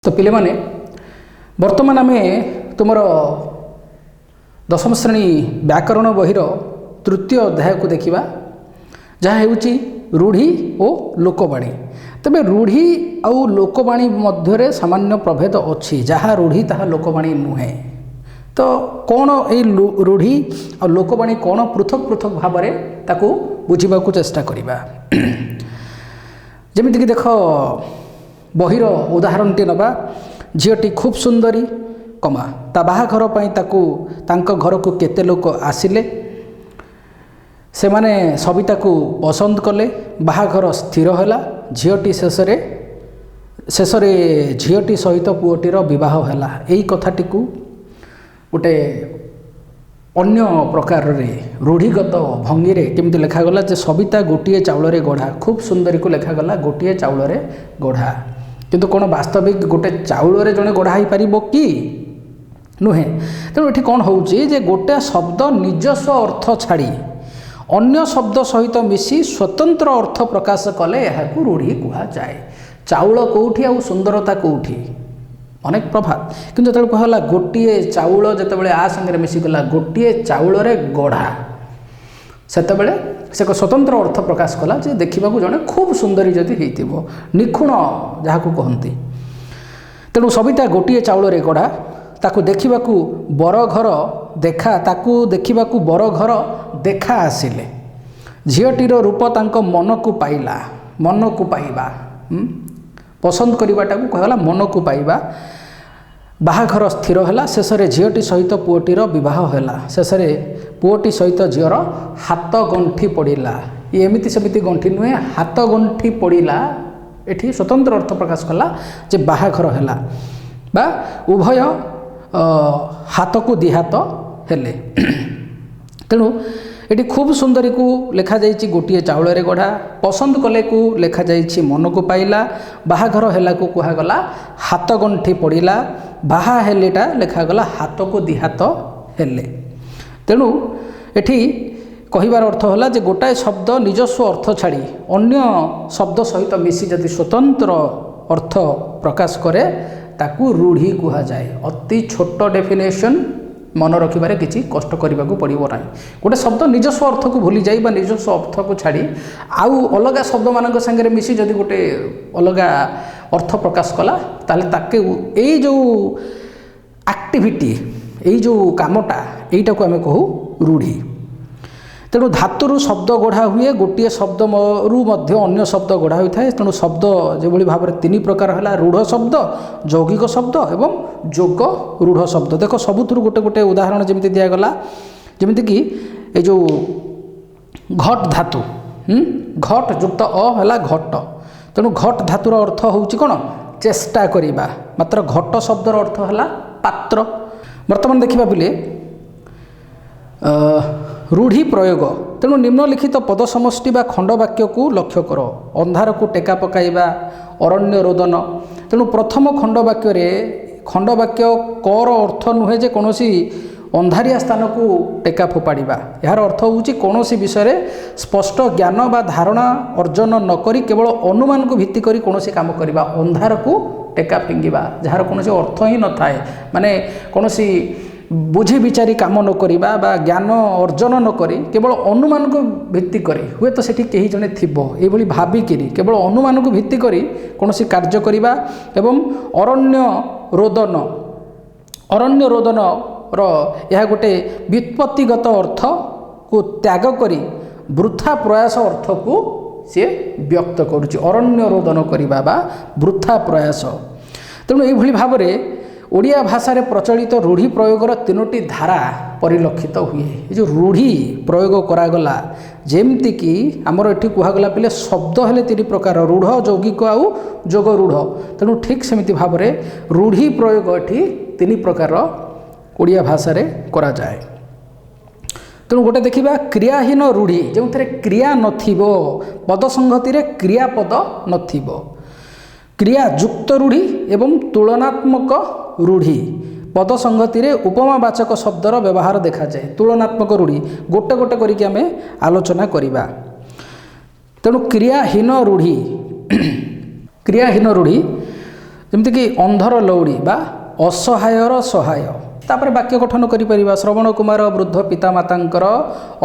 तो पिले माने वर्तमान आम तुम दशम श्रेणी व्याकरण बहिर तृतीय अध्याय को देखा जहाँ होची रूढ़ी और लोकवाणी। तबे रूढ़ी आउ लोकवाणी मध्य सामान्य प्रभेद अच्छी जहाँ रूढ़ी ताहा लोकवाणी नुहे। तो कौन ये रूढ़ी और लोकवाणी कौन पृथक पृथक भाव में ताकू बुझा चेष्टा करवा। जमीक देख बहिर उदाहरण टी नवा झीटी खूब सुंदरी कमा ता बाहाघर ताको घर को केते लोक आसिले से माने सबिता को पसंद कले बाहाघर स्थिर हैला झीटी शेषरे झीटी सहित पुओटीर विवाह हैला। एई कथाटी को गोटे अन्य प्रकार रे रूढ़ीगत भंगी रे केमती लिखागला जे सबिता गोटे चाउल रे गढ़ा खूब सुंदरी को लिखागला गोटे चाउल रे गढ़ा। किंतु कौन वास्तविक गोटे चाउल रे जड़े गढ़ा हो पार कि नुहे। तेणु ये कौन हो गोटे शब्द निजस्व अर्थ छाड़ी अन्य शब्द सहित मिसी स्वतंत्र अर्थ प्रकाश कले यह रूढ़ी कह जाए। चाउल कौटी आ सुंदरता कौटी अनेक प्रभाव किंतु जो कहला गोटे चाउल जिते आ संगे मिसीगला गोटे चाउल रे गढ़ा सेतबेले से एक स्वतंत्र अर्थ प्रकाश कला जे देखा जड़े खूब सुंदरी जदि हो निखुण जहाँ को कहती। तेणु सबिता गोटे चाउल रे गढ़ा ताकू देखा बर घर देखा ताकू देखा बर घर देखा आसिले झीटीर रूप तांक मन को पाइला मन को पाइबा पसंद करवाटा को कहला मन को पाइबा। बाहाघर स्थिर है शेष में झीटी सहित पुओटीर विवाह है शेष में पुओटी सहित झीर हाथ गंठी पड़ा। ये एमती सेमती गंठी नुहे हाथ गंठी पड़ा ये स्वतंत्र अर्थ प्रकाश कला जे बाहाघर है बा उभय हाथ को दिहात हेले। तेणु ये खूब सुंदरी को लिखा जाइए गोटे चाउल रे गढ़ा पसंद कले को लिखा जाइए मन को पाइला बाहाघर है को कहगला हाथ गंठी पड़ा बाहा हेलेटा लिखागला हाथ को दिहात हेले। तेणु एठी कहिबार अर्थ होला जे गोटाए शब्द निजस्व अर्थ छाड़ी अन्य शब्द सहित मिसी जदि स्वतंत्र अर्थ प्रकाश करे ताकू रूढ़ी कह जाए। अति छोट डेफिनेशन मन रखिबारे किसी कष्ट करने को पड़ो ना। गोटे शब्द निजस्व अर्थ को भूली जाए निजस्व अर्थ को छाड़ी आउ अलग शब्द मान संगे मिसी जदि गोटे अलग अर्थ प्रकाश कला ताले ताके यही जो एक्टिविटी यही जो कामटा यहीटा को आम कहू रूढ़ी। तेणु धातुरु शब्द गढ़ा हुए गोटे शब्द रु मध्य अन्य शब्द गढ़ा होता है। तेणु शब्द जो भाव में तीन प्रकार है रूढ़ शब्द यौगिक शब्द एवं जोग रूढ़ शब्द। देख सबुठ गोटे गोटे उदाहरण जमी दिगला जमीक ये जो घट धातु घट युक्त है घट। तेणु घट धातुर अर्थ हूँ कौन चेष्टा करवा मात्र घट शब्दर अर्थ है पात्र। बर्तमान देखा बोले रूढ़ी प्रयोग। तेणु निम्नलिखित पद समष्टि बा खंड वाक्य को लक्ष्य कर अंधार को टेका पकाइबा अरण्य रोदन। तेणु प्रथम खंड वाक्य कर अर्थ नुहे जे कौन अंधारिया स्थान को टेका फोपाड़ा यार अर्थ हूँ कौन विषय स्पष्ट ज्ञान बा धारणा अर्जन नक केवल अनुमान को भित्ति करी कौन काम करवा अंधार को टेका फिंगिबा जार कौन अर्थ ही न थाए माने कौन बुझी विचारी काम न करिबा बा ज्ञान अर्जन न करी केवल अनुमान को भित्ति करी हुए तो सेठी कहीं जने थिबो एभली भाबिकिरी केवल अनुमान को भित्ति करी कौन कार्य करिबा एवं अरण्य रोदन यह गोटे व्युत्पत्तिगत अर्थ को त्याग करी वृथा प्रयास अर्थ को सी व्यक्त करुच्ची अरण्य रोदन करिबा बा वृथा प्रयास। तेणु ये भाव में ओडिया भाषा रे प्रचलित रूढ़ी प्रयोगर तीनोटी धारा परिलक्षित हुए। ये जो रूढ़ी प्रयोग करागला जेमती कि आमर एठी कहगला पे शब्द हेले तीन प्रकार रूढ़ यौगिक आउ जोग रूढ़। तेणु ठीक सेमिति भाव में रूढ़ी प्रयोग एठी तीन प्रकार ओडिया भाषा रे करा जाए। तेणु गोटे देखा क्रियाहीन रूढ़ी जो क्रिया नथिबो पद संगति रे क्रियापद नथिबो क्रिया युक्त रूढ़ी एवं तुलनात्मक रूढ़ी पद संगति रे उपमावाचक शब्दर व्यवहार देखा जाए। तुलनात्मक रूढ़ी गोटे गोटे करिक आमे आलोचना करिबा। तेणु क्रियाहीन रूढ़ी ଯେମିତିକି ଅନ୍ଧର ଲଉଡ଼ି ବା ଅସହାୟର ସହାୟ। ତାପରେ ବାକ୍ୟ ଗଠନ କରିପାରିବା, ଶ୍ରବଣ କୁମାର ବୃଦ୍ଧ ପିତାମାତାଙ୍କର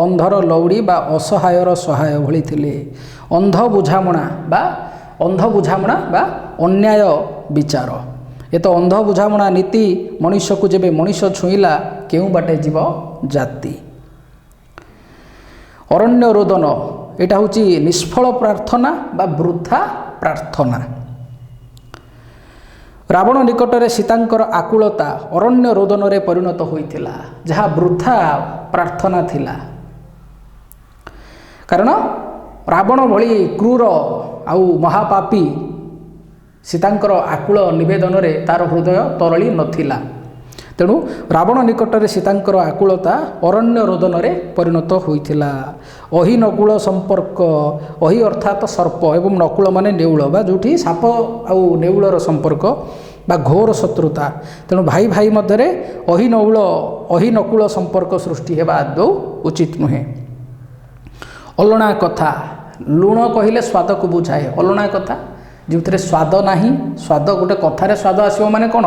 ଅନ୍ଧର ଲଉଡ଼ି ବା ଅସହାୟର ସହାୟ ଭଳି ଥିଲେ। ଅନ୍ଧ ବୁଝାମଣା ବା ଅନ୍ୟାୟ ବିଚାର। ଏ ତ ଅନ୍ଧ ବୁଝାମଣା ନୀତି ମଣିଷକୁ ଯେବେ ମଣିଷ ଛୁଇଁଲା କେଉଁ ବାଟେ ଯିବ ଜାତି। ଅରଣ୍ୟ ରୋଦନ, ଏଇଟା ହେଉଛି ନିଷ୍ଫଳ ପ୍ରାର୍ଥନା ବା ବୃଥା ପ୍ରାର୍ଥନା। ରାବଣ ନିକଟରେ ସୀତାଙ୍କର ଆକୁଳତା ଅରଣ୍ୟ ରୋଦନରେ ପରିଣତ ହୋଇଥିଲା, ଯାହା ବୃଥା ପ୍ରାର୍ଥନା ଥିଲା। କାରଣ ରାବଣ ଭଳି କ୍ରୂର ଆଉ ମହାପାପୀ ସୀତାଙ୍କର ଆକୁଳ ନିବେଦନରେ ତାର ହୃଦୟ ତରଳି ନଥିଲା। ତେଣୁ ରାବଣ ନିକଟରେ ସୀତାଙ୍କର ଆକୁଳତା ଅରଣ୍ୟ ରୋଦନରେ ପରିଣତ ହୋଇଥିଲା। ଅହି ନକୁଳ ସମ୍ପର୍କ, ଅହି ଅର୍ଥାତ୍ ସର୍ପ ଏବଂ ନକୁଳ ମାନେ ନେଉଳ ବା ଯେଉଁଠି ସାପ ଆଉ ନେଉଳର ସମ୍ପର୍କ ବା ଘୋର ଶତ୍ରୁତା। ତେଣୁ ଭାଇ ଭାଇ ମଧ୍ୟରେ ଅହି ନକୁଳ ସମ୍ପର୍କ ସୃଷ୍ଟି ହେବା ଆଦୌ ଉଚିତ ନୁହେଁ। ଅଲଣା କଥା, ଲୁଣ କହିଲେ ସ୍ୱାଦକୁ ବୁଝାଏ। ଅଲଣା କଥା ଯେଉଁଥିରେ ସ୍ୱାଦ ନାହିଁ, ସ୍ୱାଦ ଗୋଟେ କଥାରେ ସ୍ୱାଦ ଆସିବ ମାନେ କ'ଣ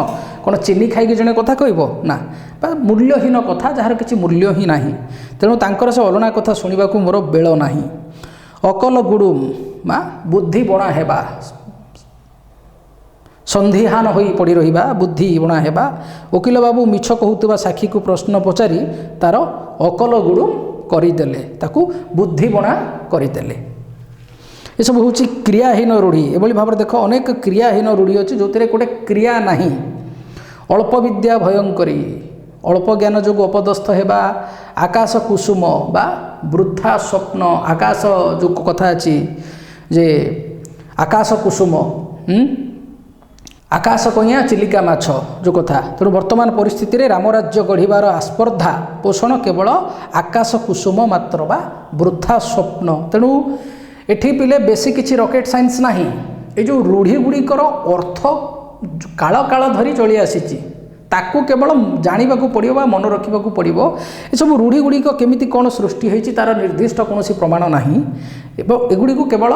ଚିନି ଖାଇକି ଜଣେ କଥା କହିବ ନା, ବା ମୂଲ୍ୟହୀନ କଥା ଯାହାର କିଛି ମୂଲ୍ୟ ହିଁ ନାହିଁ। ତେଣୁ ତାଙ୍କର ସେ ଅଲଣା କଥା ଶୁଣିବାକୁ ମୋର ବେଳ ନାହିଁ। ଅକଲ ଗୁଡ଼ୁମ ବା ବୁଦ୍ଧି ବଣା ହେବା, ସନ୍ଧିହାନ ହୋଇ ପଡ଼ି ରହିବା, ବୁଦ୍ଧି ବଣା ହେବା। ଓକିଲ ବାବୁ ମିଛ କହୁଥିବା ସାକ୍ଷୀକୁ ପ୍ରଶ୍ନ ପଚାରି ତାର ଅକଲ ଗୁଡ଼ୁମ କରିଦେଲେ, ତାକୁ ବୁଦ୍ଧି ବଣା କରିଦେଲେ। ଏସବୁ ହେଉଛି କ୍ରିୟାହୀନ ରୂଢ଼ି। ଏଭଳି ଭାବରେ ଦେଖ ଅନେକ କ୍ରିୟାହୀନ ରୂଢ଼ି ଅଛି ଯେଉଁଥିରେ ଗୋଟେ କ୍ରିୟା ନାହିଁ। ଅଳ୍ପ ବିଦ୍ୟା ଭୟଙ୍କରୀ, ଅଳ୍ପ ଜ୍ଞାନ ଯୋଗୁଁ ଅପଦସ୍ଥ ହେବା। ଆକାଶ କୁସୁମ ବା ବୃଥା ସ୍ୱପ୍ନ, ଆକାଶ ଯେଉଁ କଥା ଅଛି ଯେ ଆକାଶ କୁସୁମ, ଆକାଶ କଇଁଆ ଚିଲିକା ମାଛ ଯେଉଁ କଥା। ତେଣୁ ବର୍ତ୍ତମାନ ପରିସ୍ଥିତିରେ ରାମରାଜ୍ୟ ଗଢ଼ିବାର ଆସ୍ପର୍ଦ୍ଧା ପୋଷଣ କେବଳ ଆକାଶ କୁସୁମ ମାତ୍ର ବା ବୃଥା ସ୍ୱପ୍ନ। ତେଣୁ ଏଠି ପିଲେ ବେଶୀ କିଛି ରକେଟ୍ ସାଇନ୍ସ ନାହିଁ। ଏ ଯେଉଁ ରୂଢ଼ି ଗୁଡ଼ିକର ଅର୍ଥ କାଳ କାଳ ଧରି ଚଳି ଆସିଛି, ତାକୁ କେବଳ ଜାଣିବାକୁ ପଡ଼ିବ ବା ମନେ ରଖିବାକୁ ପଡ଼ିବ। ଏସବୁ ରୂଢ଼ି ଗୁଡ଼ିକ କେମିତି କ'ଣ ସୃଷ୍ଟି ହୋଇଛି ତାର ନିର୍ଦ୍ଦିଷ୍ଟ କୌଣସି ପ୍ରମାଣ ନାହିଁ। ଏବଂ ଏଗୁଡ଼ିକୁ କେବଳ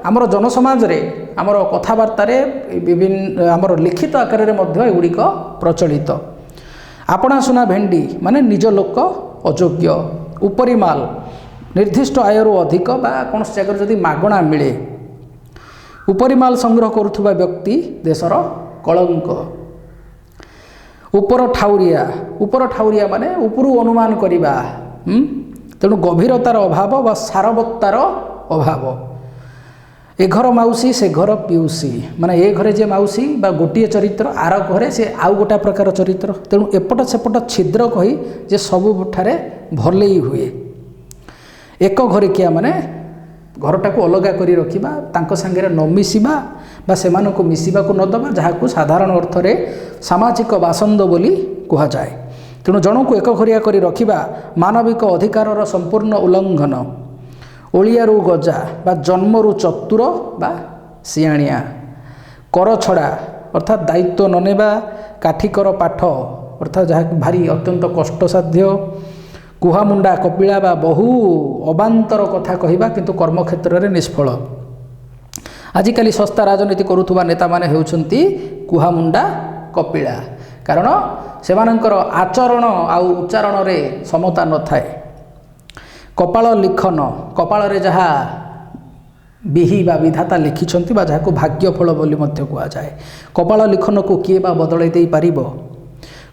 ଆମର ଜନସମାଜରେ, ଆମର କଥାବାର୍ତ୍ତାରେ, ଆମର ଲିଖିତ ଆକାରରେ ମଧ୍ୟ ଏଗୁଡ଼ିକ ପ୍ରଚଳିତ। ଆପଣା ସୁନା ଭେଣ୍ଡି ମାନେ ନିଜ ଲୋକ ଅଯୋଗ୍ୟ। ଉପରିମାଲ, ନିର୍ଦ୍ଦିଷ୍ଟ ଆୟରୁ ଅଧିକ ବା କୌଣସି ଜାଗାରେ ଯଦି ମାଗଣା ମିଳେ। ଉପରିମାଲ ସଂଗ୍ରହ କରୁଥିବା ବ୍ୟକ୍ତି ଦେଶର କଳଙ୍କ। ଉପର ଠାଉରିଆ ମାନେ ଉପରୁ ଅନୁମାନ କରିବା। ତେଣୁ ଗଭୀରତାର ଅଭାବ ବା ସାରବତ୍ତାର ଅଭାବ। ଏ ଘର ମାଉସୀ ସେ ଘର ପିଉସୀ, ମାନେ ଏ ଘରେ ଯେ ମାଉସୀ ବା ଗୋଟିଏ ଚରିତ୍ର, ଆର ଘରେ ସେ ଆଉ ଗୋଟା ପ୍ରକାର ଚରିତ୍ର। ତେଣୁ ଏପଟ ସେପଟ ଛିଦ୍ର କହି ଯେ ସବୁଠାରେ ଭଲେଇ ହୁଏ। ଏକ ଘରିକିଆ ମାନେ ଘରଟାକୁ ଅଲଗା କରି ରଖିବା, ତାଙ୍କ ସାଙ୍ଗରେ ନ ମିଶିବା ବା ସେମାନଙ୍କୁ ମିଶିବାକୁ ନ ଦେବା, ଯାହାକୁ ସାଧାରଣ ଅର୍ଥରେ ସାମାଜିକ ବାସନ୍ଦ ବୋଲି କୁହାଯାଏ। ତେଣୁ ଜଣକୁ ଏକଘରିଆ କରି ରଖିବା ମାନବିକ ଅଧିକାରର ସମ୍ପୂର୍ଣ୍ଣ ଉଲ୍ଲଙ୍ଘନ। ଓଳିଆରୁ ଗଜା ବା ଜନ୍ମରୁ ଚତୁର ବା ସିଆଣିଆ। କର ଛଡ଼ା ଅର୍ଥାତ୍ ଦାୟିତ୍ୱ ନ ନେବା। କାଠିକର ପାଠ ଅର୍ଥାତ୍ ଯାହାକୁ ଭାରି ଅତ୍ୟନ୍ତ କଷ୍ଟସାଧ୍ୟ। କୁହାମୁଣ୍ଡା କପିଳା ବା ବହୁ ଅବାନ୍ତର କଥା କହିବା କିନ୍ତୁ କର୍ମକ୍ଷେତ୍ରରେ ନିଷ୍ଫଳ। ଆଜିକାଲି ଶସ୍ତା ରାଜନୀତି କରୁଥିବା ନେତାମାନେ ହେଉଛନ୍ତି କୁହାମୁଣ୍ଡା କପିଳା, କାରଣ ସେମାନଙ୍କର ଆଚରଣ ଆଉ ଉଚ୍ଚାରଣରେ ସମତା ନଥାଏ। କପାଳ ଲିଖନ, କପାଳରେ ଯାହା ବିହି ବା ବିଧାତା ଲେଖିଛନ୍ତି ବା ଯାହାକୁ ଭାଗ୍ୟଫଳ ବୋଲି ମଧ୍ୟ କୁହାଯାଏ, କପାଳ ଲିଖନକୁ କିଏ ବା ବଦଳାଇ ଦେଇପାରିବ।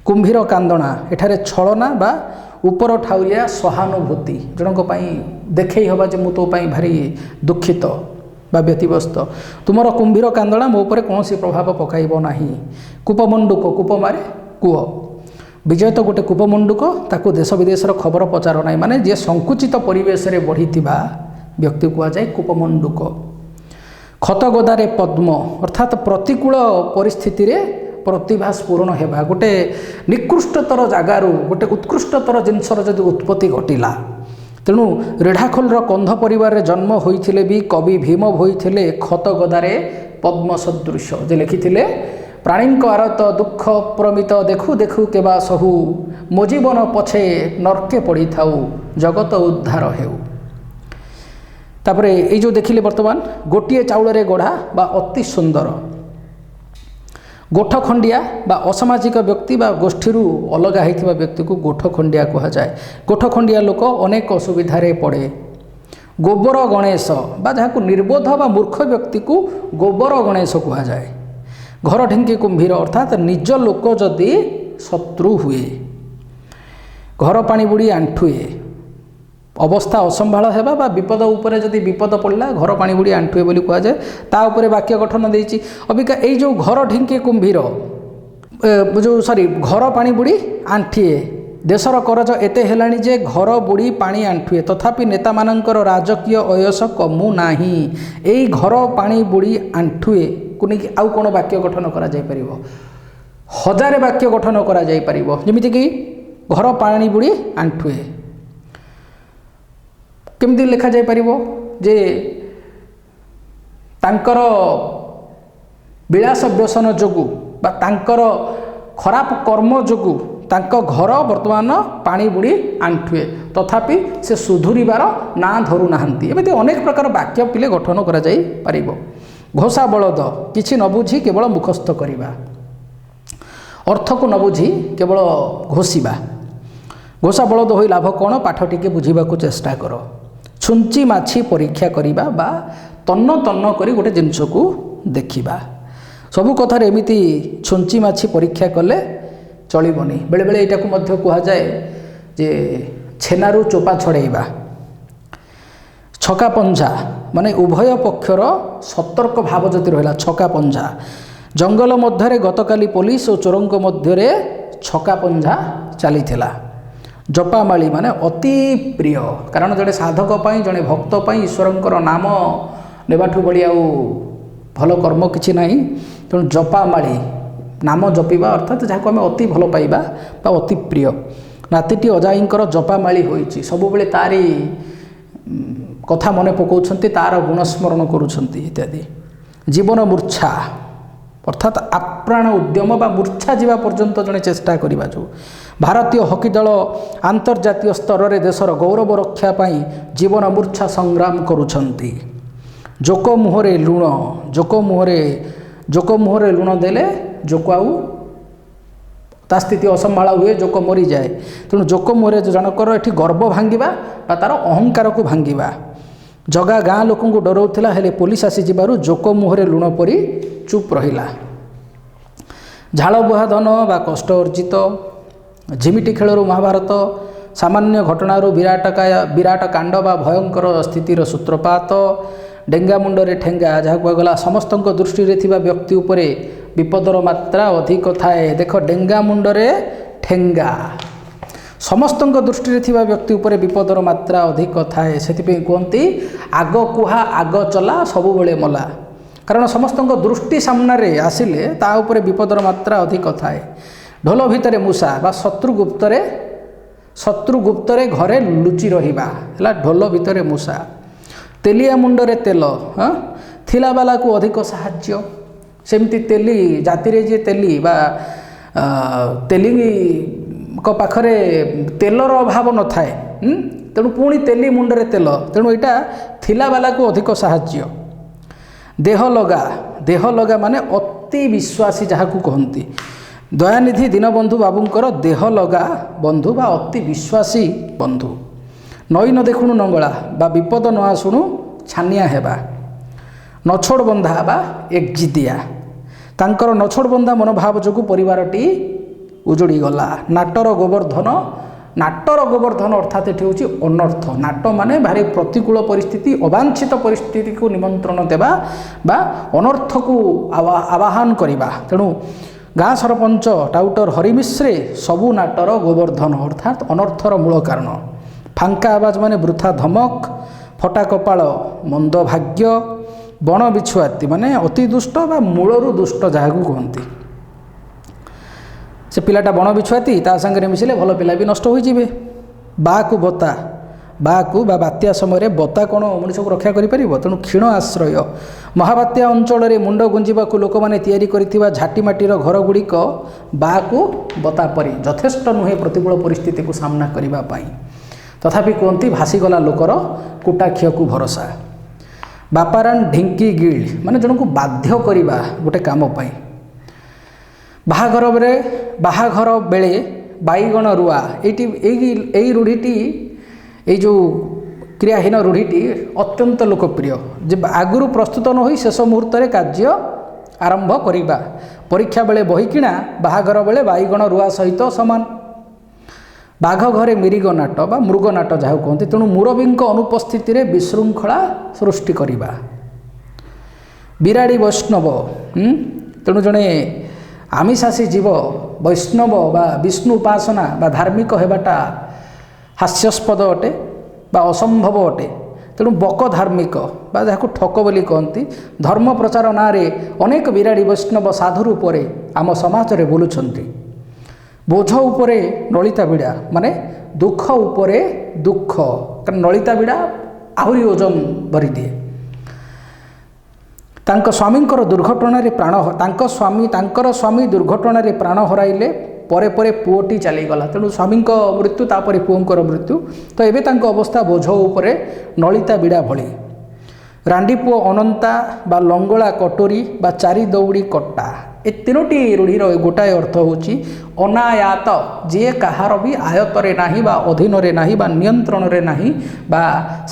କୁମ୍ଭୀର କାନ୍ଦଣା, ଏଠାରେ ଛଳନା ବା ଉପର ଠାଉରିଆ ସହାନୁଭୂତି, ଜଣଙ୍କ ପାଇଁ ଦେଖେଇ ହେବା ଯେ ମୁଁ ତୋ ପାଇଁ ଭାରି ଦୁଃଖିତ ବା ବ୍ୟତିବ୍ୟସ୍ତ। ତୁମର କୁମ୍ଭୀର କାନ୍ଦଣା ମୋ ଉପରେ କୌଣସି ପ୍ରଭାବ ପକାଇବ ନାହିଁ। କୂପମଣ୍ଡୁକ, କୂପ ମାରେ କୂଅ। ବିଜୟ ତ ଗୋଟେ କୂପମଣ୍ଡୁକ, ତାକୁ ଦେଶ ବିଦେଶର ଖବର ପଚାର ନାହିଁ, ମାନେ ଯିଏ ସଂକୁଚିତ ପରିବେଶରେ ବଢ଼ିଥିବା ବ୍ୟକ୍ତି କୁହାଯାଏ କୂପମଣ୍ଡୁକ। ଖତଗଦାରେ ପଦ୍ମ ଅର୍ଥାତ୍ ପ୍ରତିକୂଳ ପରିସ୍ଥିତିରେ ପ୍ରତିଭା ସ୍ଫୁରଣ ହେବା। ଗୋଟେ ନିକୃଷ୍ଟତର ଜାଗାରୁ ଗୋଟେ ଉତ୍କୃଷ୍ଟତର ଜିନିଷର ଯଦି ଉତ୍ପତ୍ତି ଘଟିଲା, ତେଣୁ ରେଢ଼ାଖୋଲର କନ୍ଧ ପରିବାରରେ ଜନ୍ମ ହୋଇଥିଲେ ବି କବି ଭୀମ ହୋଇଥିଲେ ଖତଗଦାରେ ପଦ୍ମ ସଦୃଶ, ଯେ ଲେଖିଥିଲେ ପ୍ରାଣୀଙ୍କ ଆରତ ଦୁଃଖ ପ୍ରମିତ ଦେଖୁ ଦେଖୁ କେବା ସହୁ, ମୋ ଜୀବନ ପଛେ ନର୍କେ ପଡ଼ିଥାଉ ଜଗତ ଉଦ୍ଧାର ହେଉ। ତାପରେ ଏଇ ଯେଉଁ ଦେଖିଲେ ବର୍ତ୍ତମାନ ଗୋଟିଏ ଚାଉଳରେ ଗଢ଼ା ବା ଅତି ସୁନ୍ଦର। ଗୋଠଖଣ୍ଡିଆ ବା ଅସାମାଜିକ ବ୍ୟକ୍ତି ବା ଗୋଷ୍ଠୀରୁ ଅଲଗା ହୋଇଥିବା ବ୍ୟକ୍ତିକୁ ଗୋଠଖଣ୍ଡିଆ କୁହାଯାଏ। ଗୋଠଖଣ୍ଡିଆ ଲୋକ ଅନେକ ଅସୁବିଧାରେ ପଡ଼େ। ଗୋବର ଗଣେଶ ବା ଯାହାକୁ ନିର୍ବୋଧ ବା ମୂର୍ଖ ବ୍ୟକ୍ତିକୁ ଗୋବର ଗଣେଶ କୁହାଯାଏ। ଘର ଢିଙ୍କି କୁମ୍ଭୀର ଅର୍ଥାତ୍ ନିଜ ଲୋକ ଯଦି ଶତ୍ରୁ ହୁଏ। ଘର ପାଣି ବୁଡ଼ି ଆଣ୍ଠୁଏ, ଅବସ୍ଥା ଅସମ୍ଭାଳ ହେବା ବା ବିପଦ ଉପରେ ଯଦି ବିପଦ ପଡ଼ିଲା ଘର ପାଣି ବୁଡ଼ି ଆଣ୍ଠୁଏ ବୋଲି କୁହାଯାଏ। ତା ଉପରେ ବାକ୍ୟ ଗଠନ ଦେଇଛି। ଅବିକା ଏଇ ଯେଉଁ ଘର ଢିଙ୍କି କୁମ୍ଭୀର ଘର ପାଣି ବୁଡ଼ି ଆଣ୍ଠିଏ, ଦେଶର କରଜ ଏତେ ହେଲାଣି ଯେ ଘର ବୁଡ଼ି ପାଣି ଆଣ୍ଠୁଏ, ତଥାପି ନେତାମାନଙ୍କର ରାଜକୀୟ ଅୟସ କମୁ ନାହିଁ। ଏଇ ଘର ପାଣି ବୁଡ଼ି ଆଣ୍ଠୁଏକୁ ନେଇକି ଆଉ କ'ଣ ବାକ୍ୟ ଗଠନ କରାଯାଇପାରିବ? ହଜାରେ ବାକ୍ୟ ଗଠନ କରାଯାଇପାରିବ। ଯେମିତିକି ଘର ପାଣି ବୁଡ଼ି ଆଣ୍ଠୁଏ କେମିତି ଲେଖାଯାଇପାରିବ? ଯେ ତାଙ୍କର ବିଳାସ ବ୍ୟସନ ଯୋଗୁଁ ବା ତାଙ୍କର ଖରାପ କର୍ମ ଯୋଗୁଁ ତାଙ୍କ ଘର ବର୍ତ୍ତମାନ ପାଣି ବୁଡ଼ି ଆଣ୍ଠୁଏ, ତଥାପି ସେ ସୁଧୁରିବାର ନାଁ ଧରୁନାହାନ୍ତି। ଏମିତି ଅନେକ ପ୍ରକାର ବାକ୍ୟ ପିଲେ ଗଠନ କରାଯାଇପାରିବ। ଘୋଷା ବଳଦ, କିଛି ନ ବୁଝି କେବଳ ମୁଖସ୍ଥ କରିବା, ଅର୍ଥକୁ ନ ବୁଝି କେବଳ ଘୋଷିବା। ଘୋଷା ବଳଦ ହୋଇ ଲାଭ କ'ଣ? ପାଠ ଟିକେ ବୁଝିବାକୁ ଚେଷ୍ଟା କର। ଛୁଞ୍ଚି ମାଛି ପରୀକ୍ଷା କରିବା ବା ତନ୍ନ ତନ୍ନ କରି ଗୋଟେ ଜିନିଷକୁ ଦେଖିବା। ସବୁ କଥାରେ ଏମିତି ଛୁଞ୍ଚି ମାଛି ପରୀକ୍ଷା କଲେ ଚଳିବନି। ବେଳେବେଳେ ଏଇଟାକୁ ମଧ୍ୟ କୁହାଯାଏ ଯେ ଛେନାରୁ ଚୋପା ଛଡ଼େଇବା। ଛକା ପଞ୍ଝା ମାନେ ଉଭୟ ପକ୍ଷର ସତର୍କ ଭାବ ଯଦି ରହିଲା, ଛକା ପଞ୍ଝା। ଜଙ୍ଗଲ ମଧ୍ୟରେ ଗତକାଲି ପୋଲିସ ଓ ଚୋରଙ୍କ ମଧ୍ୟରେ ଛକା ପଞ୍ଝା ଚାଲିଥିଲା। ଜପାମାଳି ମାନେ ଅତି ପ୍ରିୟ, କାରଣ ଜଣେ ସାଧକ ପାଇଁ, ଜଣେ ଭକ୍ତ ପାଇଁ ଈଶ୍ୱରଙ୍କର ନାମ ନେବାଠୁ ବଳି ଆଉ ଭଲ କର୍ମ କିଛି ନାହିଁ। ତେଣୁ ଜପାମାଳି, ନାମ ଜପିବା ଅର୍ଥାତ୍ ଯାହାକୁ ଆମେ ଅତି ଭଲ ପାଇବା ବା ଅତି ପ୍ରିୟ। ନାତିଟି ଅଜାଇଙ୍କର ଜପାମାଳି ହୋଇଛି, ସବୁବେଳେ ତାରି କଥା ମନେ ପକାଉଛନ୍ତି, ତାର ଗୁଣସ୍ମରଣ କରୁଛନ୍ତି ଇତ୍ୟାଦି। ଜୀବନ ମୂର୍ଚ୍ଛା ଅର୍ଥାତ୍ ଆପ୍ରାଣ ଉଦ୍ୟମ ବା ମୂର୍ଚ୍ଛା ଯିବା ପର୍ଯ୍ୟନ୍ତ ଜଣେ ଚେଷ୍ଟା କରିବା। ଯେଉଁ ଭାରତୀୟ ହକି ଦଳ ଆନ୍ତର୍ଜାତୀୟ ସ୍ତରରେ ଦେଶର ଗୌରବ ରକ୍ଷା ପାଇଁ ଜୀବନ ମୂର୍ଚ୍ଛା ସଂଗ୍ରାମ କରୁଛନ୍ତି। ଜୋକ ମୁହଁରେ ଲୁଣ, ଜୋକ ମୁହଁରେ ଲୁଣ ଦେଲେ ଜୋକ ଆଉ ତା ସ୍ଥିତି ଅସମ୍ଭାଳ ହୁଏ, ଜୋକ ମରିଯାଏ। ତେଣୁ ଜୋକ ମୁହଁରେ ଜଣଙ୍କର ଏଠି ଗର୍ବ ଭାଙ୍ଗିବା ବା ତା'ର ଅହଙ୍କାରକୁ ଭାଙ୍ଗିବା। ଜଗା ଗାଁ ଲୋକଙ୍କୁ ଡରଉଥିଲା, ହେଲେ ପୋଲିସ ଆସିଯିବାରୁ ଜୋକ ମୁହଁରେ ଲୁଣ ପରି ଚୁପ୍ ରହିଲା। ଝାଳ ବୁହା ଧନ ବା କଷ୍ଟ ଅର୍ଜିତ। ଝିମିଟି ଖେଳରୁ ମହାଭାରତ, ସାମାନ୍ୟ ଘଟଣାରୁ ବିରାଟ କାଣ୍ଡ ବା ଭୟଙ୍କର ସ୍ଥିତିର ସୂତ୍ରପାତ। ଡେଙ୍ଗା ମୁଣ୍ଡରେ ଠେଙ୍ଗା, ଯାହା କୁହାଗଲା ସମସ୍ତଙ୍କ ଦୃଷ୍ଟିରେ ଥିବା ବ୍ୟକ୍ତି ଉପରେ ବିପଦର ମାତ୍ରା ଅଧିକ ଥାଏ। ଦେଖ, ଡେଙ୍ଗା ମୁଣ୍ଡରେ ଠେଙ୍ଗା, ସମସ୍ତଙ୍କ ଦୃଷ୍ଟିରେ ଥିବା ବ୍ୟକ୍ତି ଉପରେ ବିପଦର ମାତ୍ରା ଅଧିକ ଥାଏ। ସେଥିପାଇଁ କୁହନ୍ତି ଆଗ କୁହା ଆଗ ଚଲା ସବୁବେଳେ ମଲା, କାରଣ ସମସ୍ତଙ୍କ ଦୃଷ୍ଟି ସାମ୍ନାରେ ଆସିଲେ ତା ଉପରେ ବିପଦର ମାତ୍ରା ଅଧିକ ଥାଏ। ଢୋଲ ଭିତରେ ମୂଷା ବା ଶତ୍ରୁ ଗୁପ୍ତରେ ଘରେ ଲୁଚି ରହିବା ହେଲା ଢୋଲ ଭିତରେ ମୂଷା। ତେଲିଆ ମୁଣ୍ଡରେ ତେଲ, ଥିଲାବାଲାକୁ ଅଧିକ ସାହାଯ୍ୟ। ସେମିତି ତେଲି ଜାତିରେ ଯିଏ ତେଲି ବା ତେଲିଙ୍କ ପାଖରେ ତେଲର ଅଭାବ ନଥାଏ, ତେଣୁ ପୁଣି ତେଲି ମୁଣ୍ଡରେ ତେଲ, ତେଣୁ ଏଇଟା ଥିଲାବାଲାକୁ ଅଧିକ ସାହାଯ୍ୟ। ଦେହ ଲଗା ମାନେ ଅତି ବିଶ୍ୱାସୀ ଯାହାକୁ କହନ୍ତି। ଦୟାନିଧି ଦୀନବନ୍ଧୁ ବାବୁଙ୍କର ଦେହ ଲଗା ବନ୍ଧୁ ବା ଅତି ବିଶ୍ୱାସୀ ବନ୍ଧୁ। ନଈ ନ ଦେଖୁଣୁ ନଙ୍ଗଳା ବା ବିପଦ ନ ଆସୁଣୁ ଛାନିଆ ହେବା। ନଛୋଡ଼ ବନ୍ଧା ବା ଏକଜିଦିଆ, ତାଙ୍କର ନଛୋଡ଼ ବନ୍ଧା ମନୋଭାବ ଯୋଗୁଁ ପରିବାରଟି ଉଜୁଡ଼ିଗଲା। ନାଟର ଗୋବର୍ଦ୍ଧନ ଅର୍ଥାତ୍ ଏଠି ହେଉଛି ଅନର୍ଥ। ନାଟ ମାନେ ଭାରି ପ୍ରତିକୂଳ ପରିସ୍ଥିତି, ଅବାଞ୍ଛିତ ପରିସ୍ଥିତିକୁ ନିମନ୍ତ୍ରଣ ଦେବା ବା ଅନର୍ଥକୁ ଆବାହନ କରିବା। ତେଣୁ ଗାଁ ସରପଞ୍ଚ ଟାଉଟର ହରିମିଶ୍ରେ ସବୁ ନାଟର ଗୋବର୍ଦ୍ଧନ ଅର୍ଥାତ୍ ଅନର୍ଥର ମୂଳ କାରଣ। ଫାଙ୍କା ଆବାଜ ମାନେ ବୃଥା ଧମକ। ଫଟା କପାଳ ମନ୍ଦ ଭାଗ୍ୟ। ବଣ ବିଛୁଆତି ମାନେ ଅତି ଦୁଷ୍ଟ ବା ମୂଳରୁ ଦୁଷ୍ଟ ଯାହାକୁ କୁହନ୍ତି। ସେ ପିଲାଟା ବଣ ବିଛୁଆତି, ତା ସାଙ୍ଗରେ ମିଶିଲେ ଭଲ ପିଲା ବି ନଷ୍ଟ ହୋଇଯିବେ। ବାକୁ ବତା, ବାକୁ ବା ବାତ୍ୟା ସମୟରେ ବତା କ'ଣ ମଣିଷକୁ ରକ୍ଷା କରିପାରିବ? ତେଣୁ କ୍ଷୀଣ ଆଶ୍ରୟ। ମହାବାତ୍ୟା ଅଞ୍ଚଳରେ ମୁଣ୍ଡ ଗୁଞ୍ଜିବାକୁ ଲୋକମାନେ ତିଆରି କରିଥିବା ଝାଟିମାଟିର ଘରଗୁଡ଼ିକ ବାକୁ ବତା ପରି ଯଥେଷ୍ଟ ନୁହେଁ ପ୍ରତିକୂଳ ପରିସ୍ଥିତିକୁ ସାମ୍ନା କରିବା ପାଇଁ। ତଥାପି କୁହନ୍ତି ଭାସିଗଲା ଲୋକର କୁଟାକ୍ଷୟକୁ ଭରସା। ବାପାରାନ ଢିଙ୍କି ଗିଲ୍ ମାନେ ଜଣକୁ ବାଧ୍ୟ କରିବା ଗୋଟେ କାମ ପାଇଁ। ବାହାଘର ବେଳେ ବାଇଗଣ ରୁଆ ଏଇ ରୂଢ଼ିଟି ଏଇ ଯେଉଁ କ୍ରିୟାହୀନ ରୂଢ଼ିଟି ଅତ୍ୟନ୍ତ ଲୋକପ୍ରିୟ। ଯେ ଆଗରୁ ପ୍ରସ୍ତୁତ ନ ହୋଇ ଶେଷ ମୁହୂର୍ତ୍ତରେ କାର୍ଯ୍ୟ ଆରମ୍ଭ କରିବା। ପରୀକ୍ଷା ବେଳେ ବହି କିଣା ବାହାଘର ବେଳେ ବାଇଗଣ ରୁଆ ସହିତ ସମାନ। ବାଘ ଘରେ ମିରିଗ ନାଟ ବା ମୃଗ ନାଟ ଯାହାକୁ କୁହନ୍ତି। ତେଣୁ ମୁରବୀଙ୍କ ଅନୁପସ୍ଥିତିରେ ବିଶୃଙ୍ଖଳା ସୃଷ୍ଟି କରିବା। ବିରାଡ଼ି ବୈଷ୍ଣବ, ତେଣୁ ଜଣେ ଆମିଷାସୀ ଜୀବ ବୈଷ୍ଣବ ବା ବିଷ୍ଣୁ ଉପାସନା ବା ଧାର୍ମିକ ହେବାଟା ହାସ୍ୟାସ୍ପଦ ଅଟେ ବା ଅସମ୍ଭବ ଅଟେ। ତେଣୁ ବକ ଧାର୍ମିକ ବା ଯାହାକୁ ଠକ ବୋଲି କହନ୍ତି, ଧର୍ମ ପ୍ରଚାର ନାଁରେ ଅନେକ ବିରାଡ଼ି ବୈଷ୍ଣବ ସାଧୁ ରୂପରେ ଆମ ସମାଜରେ ବୁଲୁଛନ୍ତି। ବୋଝ ଉପରେ ନଳିତା ବିଡ଼ା, ମାନେ ଦୁଃଖ ଉପରେ ଦୁଃଖ, କାରଣ ନଳିତା ବିଡ଼ା ଆହୁରି ଓଜନ ଭରିଦିଏ। ତାଙ୍କର ସ୍ୱାମୀ ଦୁର୍ଘଟଣାରେ ପ୍ରାଣ ହରାଇଲେ। ପରେ ପରେ ପୁଅଟି ଚାଲିଗଲା। ତେଣୁ ସ୍ୱାମୀଙ୍କ ମୃତ୍ୟୁ, ତାପରେ ପୁଅଙ୍କର ମୃତ୍ୟୁ। ତ ଏବେ ତାଙ୍କ ଅବସ୍ଥା ବୋଝ ଉପରେ ନଳିତା ବିଡ଼ା ଭଳି। ରାଣ୍ଡି ପୁଅ ଅନନ୍ତା ବା ଲଙ୍ଗଳା କଟୋରୀ ବା ଚାରି ଦଉଡ଼ି କଟା, ଏ ତିନୋଟି ରୂଢ଼ିର ଗୋଟାଏ ଅର୍ଥ ହେଉଛି ଅନାୟାତ, ଯିଏ କାହାର ବି ଆୟତରେ ନାହିଁ ବା ଅଧୀନରେ ନାହିଁ ବା ନିୟନ୍ତ୍ରଣରେ ନାହିଁ ବା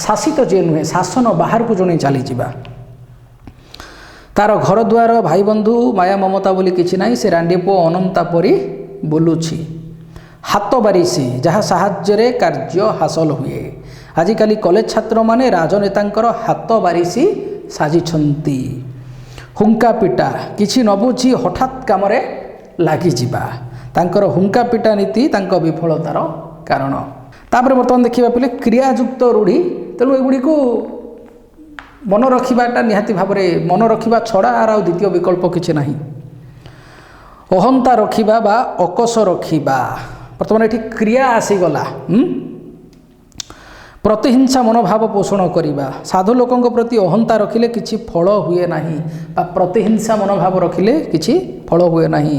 ଶାସିତ ଯିଏ ନୁହେଁ, ଶାସନ ବାହାରକୁ ଜଣେ ଚାଲିଯିବା। ତାର ଘରଦ୍ୱାର ଭାଇବନ୍ଧୁ ମାୟା ମମତା ବୋଲି କିଛି ନାହିଁ, ସେ ରାଣ୍ଡି ପୁଅ ଅନନ୍ତା ପରି ବୁଲୁଛି। ହାତ ବାରିସି, ଯାହା ସାହାଯ୍ୟରେ କାର୍ଯ୍ୟ ହାସଲ ହୁଏ। ଆଜିକାଲି କଲେଜ ଛାତ୍ରମାନେ ରାଜନେତାଙ୍କର ହାତ ବାରିସି ସାଜିଛନ୍ତି। ହୁଙ୍କା ପିଟା, କିଛି ନ ବୁଝି ହଠାତ୍ କାମରେ ଲାଗିଯିବା। ତାଙ୍କର ହୁଙ୍କା ପିଟା ନୀତି ତାଙ୍କ ବିଫଳତାର କାରଣ। ତାପରେ ବର୍ତ୍ତମାନ ଦେଖିବା ପିଲେ କ୍ରିୟାଯୁକ୍ତ ରୂଢ଼ି। ତେଣୁ ଏଗୁଡ଼ିକୁ ମନେ ରଖିବାଟା ନିହାତି ଭାବରେ, ମନେ ରଖିବା ଛଡ଼ା ଆଉ ଦ୍ୱିତୀୟ ବିକଳ୍ପ କିଛି ନାହିଁ। ଅହନ୍ତା ରଖିବା ବା ଅକଷ ରଖିବା, ବର୍ତ୍ତମାନ ଏଠି କ୍ରିୟା ଆସିଗଲା। ପ୍ରତିହିଂସା ମନୋଭାବ ପୋଷଣ କରିବା, ସାଧୁ ଲୋକଙ୍କ ପ୍ରତି ଅହନ୍ତା ରଖିଲେ କିଛି ଫଳ ହୁଏ ନାହିଁ ବା ପ୍ରତିହିଂସା ମନୋଭାବ ରଖିଲେ କିଛି ଫଳ ହୁଏ ନାହିଁ।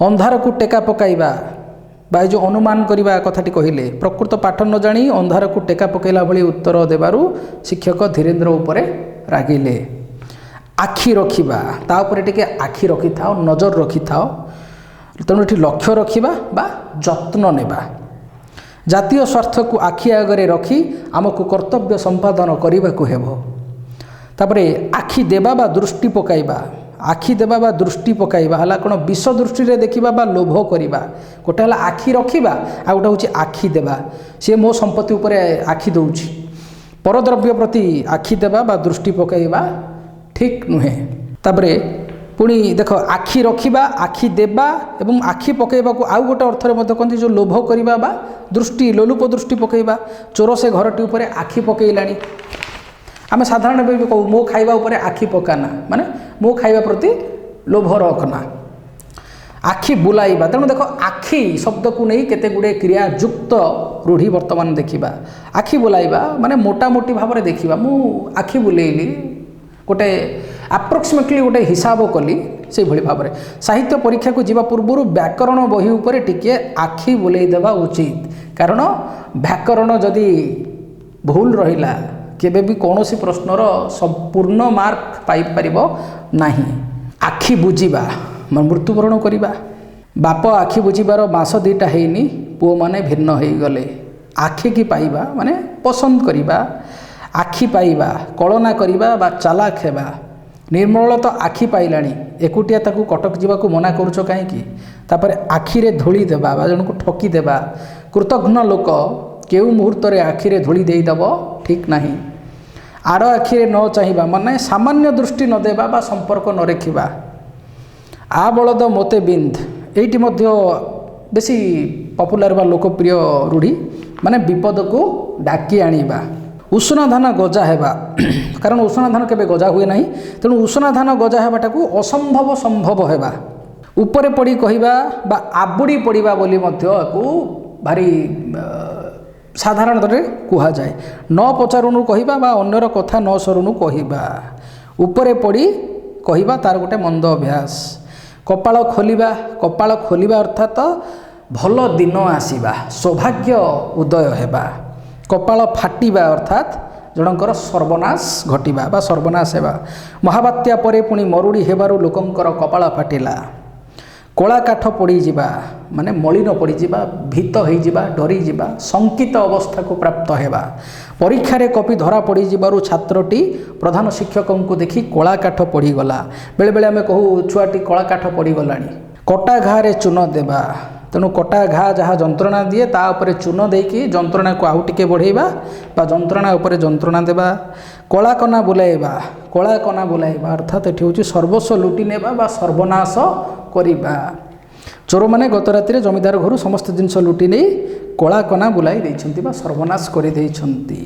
ଅନ୍ଧାରକୁ ଟେକା ପକାଇବା ବା ଏ ଯେଉଁ ଅନୁମାନ କରିବା କଥାଟି କହିଲେ, ପ୍ରକୃତ ପାଠ ନ ଜାଣି ଅନ୍ଧାରକୁ ଟେକା ପକାଇଲା ଭଳି ଉତ୍ତର ଦେବାରୁ ଶିକ୍ଷକ ଧୀରେନ୍ଦ୍ର ଉପରେ ରାଗିଲେ। ଆଖି ରଖିବା, ତା ଉପରେ ଟିକେ ଆଖି ରଖିଥାଅ, ନଜର ରଖିଥାଅ। ତେଣୁ ଏଠି ଲକ୍ଷ୍ୟ ରଖିବା ବା ଯତ୍ନ ନେବା। ଜାତୀୟ ସ୍ୱାର୍ଥକୁ ଆଖି ଆଗରେ ରଖି ଆମକୁ କର୍ତ୍ତବ୍ୟ ସମ୍ପାଦନ କରିବାକୁ ହେବ। ତାପରେ ଆଖି ଦେବା ବା ଦୃଷ୍ଟି ପକାଇବା, ଆଖି ଦେବା ବା ଦୃଷ୍ଟି ପକାଇବା ହେଲା କ'ଣ, ବିଷ ଦୃଷ୍ଟିରେ ଦେଖିବା ବା ଲୋଭ କରିବା। ଗୋଟେ ହେଲା ଆଖି ରଖିବା, ଆଉ ଗୋଟେ ହେଉଛି ଆଖି ଦେବା। ସିଏ ମୋ ସମ୍ପତ୍ତି ଉପରେ ଆଖି ଦେଉଛି। ପରଦ୍ରବ୍ୟ ପ୍ରତି ଆଖି ଦେବା ବା ଦୃଷ୍ଟି ପକାଇବା ଠିକ୍ ନୁହେଁ। ତାପରେ ପୁଣି ଦେଖ, ଆଖି ରଖିବା, ଆଖି ଦେବା ଏବଂ ଆଖି ପକାଇବାକୁ ଆଉ ଗୋଟେ ଅର୍ଥରେ ମଧ୍ୟ କହନ୍ତି, ଯେଉଁ ଲୋଭ କରିବା ବା ଦୃଷ୍ଟି, ଲୋଲୁପ ଦୃଷ୍ଟି ପକାଇବା। ଚୋର ସେ ଘରଟି ଉପରେ ଆଖି ପକାଇଲାଣି। ଆମେ ସାଧାରଣ ବି କହୁ ମୋ ଖାଇବା ଉପରେ ଆଖି ପକାନା, ମାନେ ମୋ ଖାଇବା ପ୍ରତି ଲୋଭ ରଖନା। ଆଖି ବୁଲାଇବା, ତେଣୁ ଦେଖ ଆଖି ଶବ୍ଦକୁ ନେଇ କେତେ ଗୁଡ଼ିଏ କ୍ରିୟାଯୁକ୍ତ ରୂଢ଼ି ବର୍ତ୍ତମାନ ଦେଖିବା। ଆଖି ବୁଲାଇବା ମାନେ ମୋଟାମୋଟି ଭାବରେ ଦେଖିବା। ମୁଁ ଆଖି ବୁଲେଇଲି, ଗୋଟେ ଆପ୍ରୋକ୍ସିମେଟଲି ଗୋଟେ ହିସାବ କଲି, ସେଇଭଳି ଭାବରେ। ସାହିତ୍ୟ ପରୀକ୍ଷାକୁ ଯିବା ପୂର୍ବରୁ ବ୍ୟାକରଣ ବହି ଉପରେ ଟିକିଏ ଆଖି ବୁଲେଇ ଦେବା ଉଚିତ। କାରଣ ବ୍ୟାକରଣ ଯଦି ଭୁଲ ରହିଲା, କେବେ ବି କୌଣସି ପ୍ରଶ୍ନର ସମ୍ପୂର୍ଣ୍ଣ ମାର୍କ ପାଇପାରିବ ନାହିଁ। ଆଖି ବୁଜିବା, ମୃତ୍ୟୁବରଣ କରିବା। ବାପ ଆଖି ବୁଜିବାର ମାସ ଦୁଇଟା ହେଇନି, ପୁଅମାନେ ଭିନ୍ନ ହେଇଗଲେ। ଆଖିକି ପାଇବା ମାନେ ପସନ୍ଦ କରିବା, ଆଖି ପାଇବା, କଳନା କରିବା ବା ଚାଲାକ ହେବା। ନିର୍ମଳ ତ ଆଖି ପାଇଲାଣି, ଏକୁଟିଆ ତାକୁ କଟକ ଯିବାକୁ ମନା କରୁଛ କାହିଁକି? ତାପରେ ଆଖିରେ ଧୂଳି ଦେବା ବା ଜଣକୁ ଠକି ଦେବା। କୃତଘ୍ନ ଲୋକ କେଉଁ ମୁହୂର୍ତ୍ତରେ ଆଖିରେ ଧୂଳି ଦେଇଦେବ ଠିକ୍ ନାହିଁ। ଆଡ଼ ଆଖିରେ ନ ଚାହିଁବା ମାନେ ସାମାନ୍ୟ ଦୃଷ୍ଟି ନ ଦେବା ବା ସମ୍ପର୍କ ନ ରଖିବା। ଆ ବଳଦ ମୋତେ ବିନ୍ଧ, ଏଇଟି ମଧ୍ୟ ବେଶୀ ପପୁଲାର ବା ଲୋକପ୍ରିୟ ରୂଢ଼ି, ମାନେ ବିପଦକୁ ଡାକି ଆଣିବା। ଉଷୁନା ଧାନ ଗଜା ହେବା, କାରଣ ଉଷୁନା ଧାନ କେବେ ଗଜା ହୁଏ ନାହିଁ। ତେଣୁ ଉଷୁନା ଧାନ ଗଜା ହେବାଟାକୁ ଅସମ୍ଭବ ସମ୍ଭବ ହେବା। ଉପରେ ପଡ଼ି କହିବା ବା ଆବୁଡ଼ି ପଡ଼ିବା ବୋଲି ମଧ୍ୟ ୟାକୁ ଭାରି ସାଧାରଣତରେ କୁହାଯାଏ। ନ ପଚାରୁଣୁ କହିବା ବା ଅନ୍ୟର କଥା ନ ସରୁଣୁ କହିବା। ଉପରେ ପଡ଼ି କହିବା ତାର ଗୋଟେ ମନ୍ଦ ଅଭ୍ୟାସ। କପାଳ ଖୋଲିବା, କପାଳ ଖୋଲିବା ଅର୍ଥାତ ଭଲ ଦିନ ଆସିବା, ସୌଭାଗ୍ୟ ଉଦୟ ହେବା। କପାଳ ଫାଟିବା ଅର୍ଥାତ ଜଣଙ୍କର ସର୍ବନାଶ ଘଟିବା ବା ସର୍ବନାଶ ହେବା। ମହାବାତ୍ୟା ପରେ ପୁଣି ମରୁଡ଼ି ହେବାରୁ ଲୋକଙ୍କର କପାଳ ଫାଟିଲା। କଳା କାଠ ପଡ଼ିଯିବା ମାନେ ମଳିନ ପଡ଼ିଯିବା, ଭୀତ ହୋଇଯିବା, ଡରିଯିବା, ଶଙ୍କିତ ଅବସ୍ଥାକୁ ପ୍ରାପ୍ତ ହେବା। ପରୀକ୍ଷାରେ କପି ଧରା ପଡ଼ିଯିବାରୁ ଛାତ୍ରଟି ପ୍ରଧାନ ଶିକ୍ଷକଙ୍କୁ ଦେଖି କଳା କାଠ ପଡ଼ିଗଲା। ବେଳେବେଳେ ଆମେ କହୁ ଛୁଆଟି କଳା କାଠ ପଡ଼ିଗଲାଣି। କଟା ଘାରେ ଚୂନ ଦେବା, ତେଣୁ କଟା ଘା ଯାହା ଯନ୍ତ୍ରଣା ଦିଏ ତା ଉପରେ ଚୂନ ଦେଇକି ଯନ୍ତ୍ରଣାକୁ ଆଉ ଟିକେ ବଢ଼େଇବା ବା ଯନ୍ତ୍ରଣା ଉପରେ ଯନ୍ତ୍ରଣା ଦେବା। କଳା କନା ବୁଲାଇବା, କଳା କନା ବୁଲାଇବା ଅର୍ଥାତ୍ ଏଠି ହେଉଛି ସର୍ବସ୍ୱ ଲୁଟି ନେବା ବା ସର୍ବନାଶ କରିବା। ଚୋରମାନେ ଗତ ରାତିରେ ଜମିଦାର ଘରୁ ସମସ୍ତ ଜିନିଷ ଲୁଟି ନେଇ କଳା କନା ବୁଲାଇ ଦେଇଛନ୍ତି ବା ସର୍ବନାଶ କରିଦେଇଛନ୍ତି।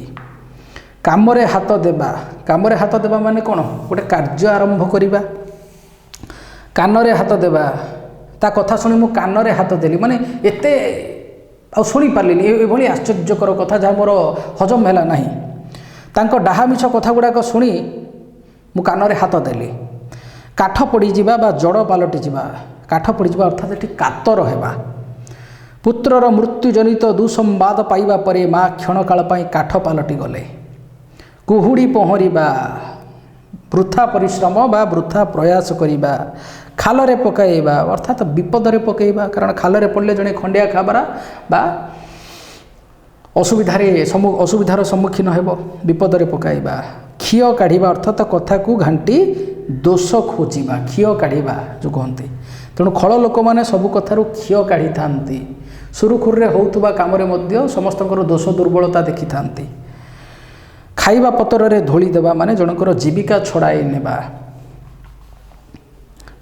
କାମରେ ହାତ ଦେବା, କାମରେ ହାତ ଦେବା ମାନେ କ'ଣ? ଗୋଟେ କାର୍ଯ୍ୟ ଆରମ୍ଭ କରିବା। କାନରେ ହାତ ଦେବା, ତା କଥା ଶୁଣି ମୁଁ କାନରେ ହାତ ଦେଲି, ମାନେ ଏତେ ଆଉ ଶୁଣିପାରିଲିନି, ଏଭଳି ଆଶ୍ଚର୍ଯ୍ୟକର କଥା ଯାହା ମୋର ହଜମ ହେଲା ନାହିଁ। ତାଙ୍କ ଡାହା ମିଛ କଥା ଗୁଡ଼ାକ ଶୁଣି ମୁଁ କାନରେ ହାତ ଦେଲି। କାଠ ପଡ଼ିଯିବା ବା ଜଡ଼ ପାଲଟିଯିବା, କାଠ ପଡ଼ିଯିବା ଅର୍ଥାତ୍ ଏଠି କାତର ହେବା। ପୁତ୍ରର ମୃତ୍ୟୁ ଜନିତ ଦୁଃସମ୍ବାଦ ପାଇବା ପରେ ମା କ୍ଷଣକାଳ ପାଇଁ କାଠ ପାଲଟି ଗଲେ। କୁହୁଡ଼ି ପହଁରିବା, ବୃଥା ପରିଶ୍ରମ ବା ବୃଥା ପ୍ରୟାସ କରିବା। ଖାଲରେ ପକାଇବା ଅର୍ଥାତ୍ ବିପଦରେ ପକାଇବା, କାରଣ ଖାଲରେ ପଡ଼ିଲେ ଜଣେ ଖଣ୍ଡିଆ ଖାବରା ବା ଅସୁବିଧାର ସମ୍ମୁଖୀନ ହେବ, ବିପଦରେ ପକାଇବା। ଖିଅ କାଢ଼ିବା ଅର୍ଥାତ୍ କଥାକୁ ଘାଣ୍ଟି ଦୋଷ ଖୋଜିବା, ଖିଅ କାଢ଼ିବା ଯେଉଁ କହନ୍ତି। ତେଣୁ ଖଳ ଲୋକମାନେ ସବୁ କଥାରୁ ଖିଅ କାଢ଼ିଥାନ୍ତି। ସୁରୁଖୁରୁରେ ହେଉଥିବା କାମରେ ମଧ୍ୟ ସମସ୍ତଙ୍କର ଦୋଷ ଦୁର୍ବଳତା ଦେଖିଥାନ୍ତି। ଖାଇବା ପତରରେ ଧୂଳି ଦେବା ମାନେ ଜଣଙ୍କର ଜୀବିକା ଛଡ଼ାଇ ନେବା।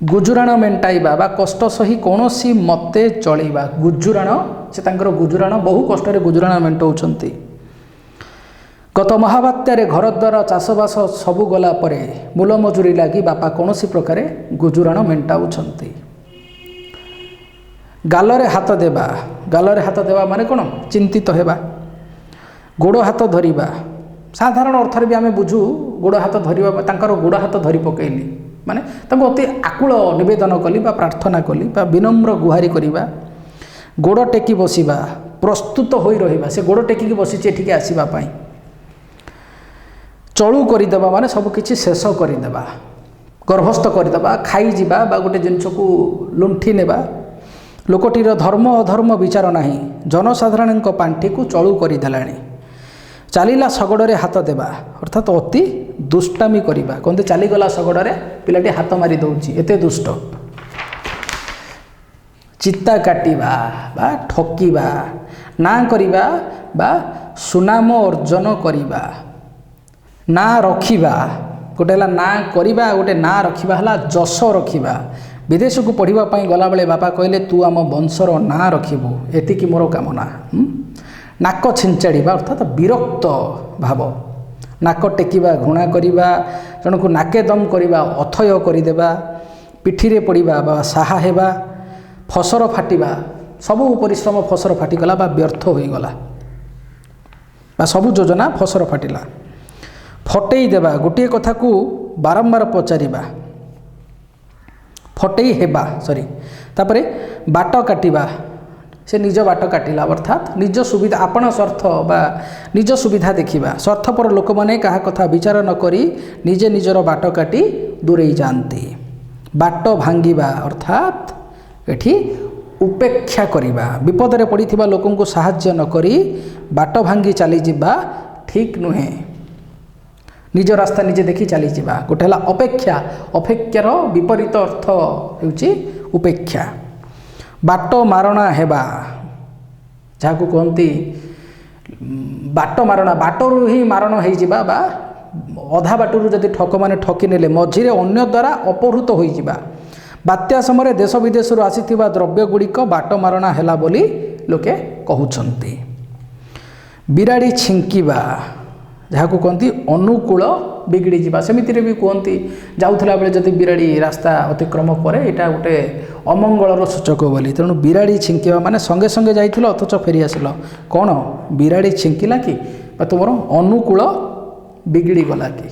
ଗୁଜୁରାଣ ମେଣ୍ଟାଇବା ବା କଷ୍ଟ ସହି କୌଣସି ମତେ ଚଳିବା। ଗୁଜୁରାଣ, ସେ ତାଙ୍କର ଗୁଜୁରାଣ ବହୁ କଷ୍ଟରେ ଗୁଜୁରାଣ ମେଣ୍ଟାଉଛନ୍ତି। ଗତ ମହାବାତ୍ୟାରେ ଘରଦ୍ୱାର ଚାଷବାସ ସବୁ ଗଲା ପରେ ମୂଲ ମଜୁରୀ ଲାଗି ବାପା କୌଣସି ପ୍ରକାରେ ଗୁଜୁରାଣ ମେଣ୍ଟାଉଛନ୍ତି। ଗାଲରେ ହାତ ଦେବା, ଗାଲରେ ହାତ ଦେବା ମାନେ କ'ଣ? ଚିନ୍ତିତ ହେବା। ଗୋଡ଼ ହାତ ଧରିବା, ସାଧାରଣ ଅର୍ଥରେ ବି ଆମେ ବୁଝୁ ଗୋଡ଼ ହାତ ଧରିବା, ତାଙ୍କର ଗୋଡ଼ ହାତ ଧରି ପକାଇଲି ମାନେ ତାଙ୍କୁ ଅତି ଆକୁଳ ନିବେଦନ କଲି ବା ପ୍ରାର୍ଥନା କଲି ବା ବିନମ୍ର ଗୁହାରି କରିବା। ଗୋଡ଼ ଟେକି ବସିବା, ପ୍ରସ୍ତୁତ ହୋଇ ରହିବା, ସେ ଗୋଡ଼ ଟେକିକି ବସିଛି ଏଠିକି ଆସିବା ପାଇଁ। ଚଳୁ କରିଦେବା ମାନେ ସବୁକିଛି ଶେଷ କରିଦେବା, ଗର୍ଭସ୍ଥ କରିଦେବା, ଖାଇଯିବା ବା ଗୋଟେ ଜିନିଷକୁ ଲୁଣ୍ଠି ନେବା। ଲୋକଟିର ଧର୍ମ ଅଧର୍ମ ବିଚାର ନାହିଁ, ଜନସାଧାରଣଙ୍କ ପାଣ୍ଠିକୁ ଚଳୁ କରିଦେଲାଣି। ଚାଲିଲା ଶଗଡ଼ରେ ହାତ ଦେବା ଅର୍ଥାତ୍ ଅତି ଦୁଷ୍ଟାମି କରିବା, କହନ୍ତି ଚାଲିଗଲା ଶଗଡ଼ରେ ପିଲାଟି ହାତ ମାରି ଦେଉଛି, ଏତେ ଦୁଷ୍ଟ। ଚିତା କାଟିବା ବା ଠକିବା, ନାଁ କରିବା ବା ସୁନାମ ଅର୍ଜନ କରିବା। ନାଁ ରଖିବା, ଗୋଟେ ହେଲା ନାଁ କରିବା, ଗୋଟେ ନାଁ ରଖିବା ହେଲା ଯଶ ରଖିବା। ବିଦେଶକୁ ପଢ଼ିବା ପାଇଁ ଗଲାବେଳେ ବାପା କହିଲେ ତୁ ଆମ ବଂଶର ନାଁ ରଖିବୁ, ଏତିକି ମୋର କାମନା। ନାକ ଛିଞ୍ଚାଡ଼ିବା ଅର୍ଥାତ୍ ବିରକ୍ତ ଭାବ। ନାକ ଟେକିବା, ଘୃଣା କରିବା, ଜଣକୁ ନାକେ ଦମ୍ କରିବା, ଅଥୟ କରିଦେବା। ପିଠିରେ ପଡ଼ିବା ବା ସାହା ହେବା। ଫସର ଫାଟିବା, ସବୁ ପରିଶ୍ରମ ଫସର ଫାଟିଗଲା ବା ବ୍ୟର୍ଥ ହୋଇଗଲା ବା ସବୁ ଯୋଜନା ଫସର ଫାଟିଲା। ଫଟେଇ ଦେବା, ଗୋଟିଏ କଥାକୁ ବାରମ୍ବାର ପଚାରିବା। ଫଟେଇ ହେବା ତାପରେ ବାଟ କାଟିବା, ସେ ନିଜ ବାଟ କାଟିଲା ଅର୍ଥାତ୍ ନିଜ ସୁବିଧା, ଆପଣା ସ୍ୱାର୍ଥ ବା ନିଜ ସୁବିଧା ଦେଖିବା। ସ୍ୱାର୍ଥପର ଲୋକମାନେ କାହା କଥା ବିଚାର ନ କରି ନିଜେ ନିଜର ବାଟ କାଟି ଦୂରେଇ ଯାଆନ୍ତି। ବାଟ ଭାଙ୍ଗିବା ଅର୍ଥାତ୍ ଏଠି ଉପେକ୍ଷା କରିବା, ବିପଦରେ ପଡ଼ିଥିବା ଲୋକଙ୍କୁ ସାହାଯ୍ୟ ନ କରି ବାଟ ଭାଙ୍ଗି ଚାଲିଯିବା ଠିକ୍ ନୁହେଁ। ନିଜ ରାସ୍ତା ନିଜେ ଦେଖି ଚାଲିଯିବା। ଗୋଟେ ହେଲା ଅପେକ୍ଷା, ଅପେକ୍ଷାର ବିପରୀତ ଅର୍ଥ ହେଉଛି ଉପେକ୍ଷା। ବାଟ ମାରଣା ହେବା, ଯାହାକୁ କୁହନ୍ତି ବାଟ ମାରଣା, ବାଟରୁ ହିଁ ମାରଣ ହୋଇଯିବା ବା ଅଧା ବାଟରୁ ଯଦି ଠକମାନେ ଠକି ନେଲେ ମଝିରେ ଅନ୍ୟ ଦ୍ୱାରା ଅପହୃତ ହୋଇଯିବା। ବାତ୍ୟା ସମୟରେ ଦେଶ ବିଦେଶରୁ ଆସିଥିବା ଦ୍ରବ୍ୟଗୁଡ଼ିକ ବାଟ ମାରଣା ହେଲା ବୋଲି ଲୋକେ କହୁଛନ୍ତି। ବିରାଡ଼ି ଛିଙ୍କିବା, ଯାହାକୁ କୁହନ୍ତି ଅନୁକୂଳ ବିଗିଡ଼ିଯିବା। ସେମିତିରେ ବି କୁହନ୍ତି ଯାଉଥିଲା ବେଳେ ଯଦି ବିରାଡ଼ି ରାସ୍ତା ଅତିକ୍ରମ କରେ ଏଇଟା ଗୋଟେ ଅମଙ୍ଗଳର ସୂଚକ ବୋଲି। ତେଣୁ ବିରାଡ଼ି ଛିଙ୍କିବା ମାନେ ସଙ୍ଗେ ସଙ୍ଗେ ଯାଇଥିଲ ଅଥଚ ଫେରିଆସିଲ, କ'ଣ ବିରାଡ଼ି ଛିଙ୍କିଲା କି ବା ତୁମର ଅନୁକୂଳ ବିଗିଡ଼ିଗଲା କି।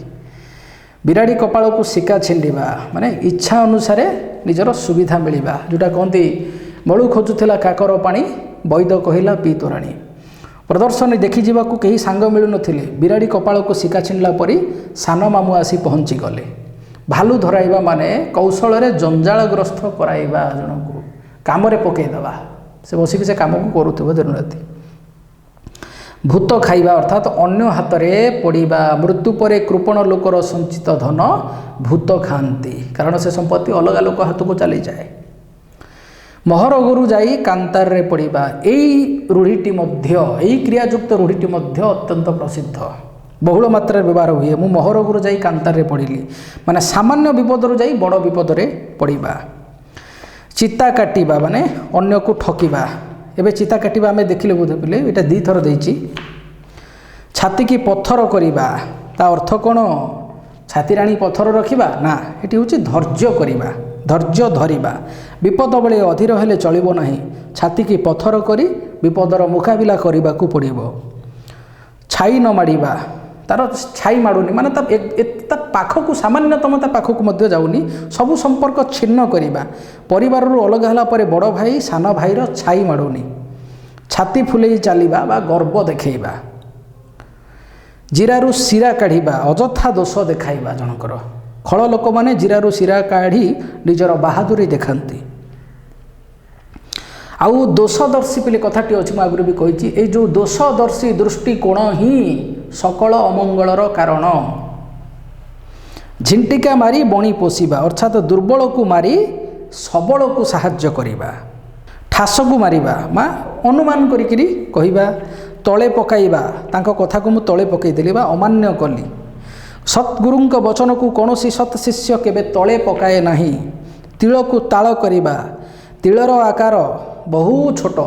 ବିରାଡ଼ି କପାଳକୁ ଶିକା ଛିଣ୍ଡିବା ମାନେ ଇଚ୍ଛା ଅନୁସାରେ ନିଜର ସୁବିଧା ମିଳିବା, ଯେଉଁଟା କହନ୍ତି ମଳୁ ଖୋଜୁଥିଲା କାକର ପାଣି, ବୈଦ କହିଲା ପିଇ ତୋରାଣି। ପ୍ରଦର୍ଶନୀ ଦେଖିଯିବାକୁ କେହି ସାଙ୍ଗ ମିଳୁନଥିଲେ, ବିରାଡ଼ି କପାଳକୁ ଶିକା ଛିଣ୍ଡିଲା ପରି ସାନ ମାମୁଁ ଆସି ପହଞ୍ଚିଗଲେ। ଭାଲୁ ଧରାଇବା ମାନେ କୌଶଳରେ ଜଞ୍ଜାଳଗ୍ରସ୍ତ କରାଇବା ଜଣକୁ। କାମରେ ପକାଇଦେବା, ସେ ବସିକି ସେ କାମକୁ କରୁଥିବ ଦିନ ରାତି। ଭୂତ ଖାଇବା ଅର୍ଥାତ୍ ଅନ୍ୟ ହାତରେ ପଡ଼ିବା, ମୃତ୍ୟୁ ପରେ କୃପଣ ଲୋକର ସଞ୍ଚିତ ଧନ ଭୂତ ଖାଆନ୍ତି, କାରଣ ସେ ସମ୍ପତ୍ତି ଅଲଗା ଲୋକ ହାତକୁ ଚାଲିଯାଏ। ମହର ଗୋରୁ ଯାଇ କାନ୍ତାରରେ ପଡ଼ିବା, ଏଇ ରୂଢ଼ିଟି ମଧ୍ୟ, ଏଇ କ୍ରିୟାଯୁକ୍ତ ରୂଢ଼ିଟି ମଧ୍ୟ ଅତ୍ୟନ୍ତ ପ୍ରସିଦ୍ଧ, ବହୁଳ ମାତ୍ରାରେ ବ୍ୟବହାର ହୁଏ। ମୁଁ ମହର ଗୋରୁ ଯାଇ କାନ୍ତାରରେ ପଡ଼ିଲି, ମାନେ ସାମାନ୍ୟ ବିପଦରୁ ଯାଇ ବଡ଼ ବିପଦରେ ପଡ଼ିବା। ଚିତା କାଟିବା ମାନେ ଅନ୍ୟକୁ ଠକିବା। ଏବେ ଚିତା କାଟିବା ଆମେ ଦେଖିଲେ ବୋଧେ ପିଲେ, ଏଇଟା 2 ଥର ଦେଇଛି। ଛାତିକି ପଥର କରିବା, ତା ଅର୍ଥ କ'ଣ? ଛାତିରେ ଆଣି ପଥର ରଖିବା ନା, ଏଠି ହେଉଛି ଧୈର୍ଯ୍ୟ କରିବା, ଧୈର୍ଯ୍ୟ ଧରିବା। ବିପଦ ବେଳେ ଅଧୀର ହେଲେ ଚଳିବ ନାହିଁ, ଛାତିକି ପଥର କରି ବିପଦର ମୁକାବିଲା କରିବାକୁ ପଡ଼ିବ। ଛାଇ ନ ମାଡ଼ିବା, ତାର ଛାଇ ମାଡ଼ୁନି, ମାନେ ତା ପାଖକୁ ସାମାନ୍ୟତମ ତା ପାଖକୁ ମଧ୍ୟ ଯାଉନି, ସବୁ ସମ୍ପର୍କ ଛିନ୍ନ କରିବା। ପରିବାରରୁ ଅଲଗା ହେଲା ପରେ ବଡ଼ ଭାଇ ସାନ ଭାଇର ଛାଇ ମାଡ଼ୁନି। ଛାତି ଫୁଲେଇ ଚାଲିବା ବା ଗର୍ବ ଦେଖାଇବା। ଜିରାରୁ ଶିରା କାଢ଼ିବା, ଅଯଥା ଦୋଷ ଦେଖାଇବା ଜଣଙ୍କର। ଖଳ ଲୋକମାନେ ଜିରାରୁ ଶିରା କାଢ଼ି ନିଜର ବାହାଦୁରୀ ଦେଖାନ୍ତି। ଆଉ ଦୋଷଦର୍ଶୀ ପିଲେ କଥାଟି ଅଛି, ମୁଁ ଆଗରୁ ବି କହିଛି, ଏଇ ଯେଉଁ ଦୋଷଦର୍ଶୀ ଦୃଷ୍ଟିକୋଣ ହିଁ ସକଳ ଅମଙ୍ଗଳର କାରଣ। ଝିଣ୍ଟିକା ମାରି ବଣି ପୋଷିବା, ଅର୍ଥାତ୍ ଦୁର୍ବଳକୁ ମାରି ସବଳକୁ ସାହାଯ୍ୟ କରିବା। ଠାସକୁ ମାରିବା ବା ଅନୁମାନ କରିକିରି କହିବା। ତଳେ ପକାଇବା, ତାଙ୍କ କଥାକୁ ମୁଁ ତଳେ ପକାଇଦେଲି ବା ଅମାନ୍ୟ କଲି। ସତ୍ଗୁରୁଙ୍କ ବଚନକୁ କୌଣସି ସତ୍ ଶିଷ୍ୟ କେବେ ତଳେ ପକାଏ ନାହିଁ। ତିଳକୁ ତାଳ କରିବା, ତିଳର ଆକାର ବହୁ ଛୋଟ,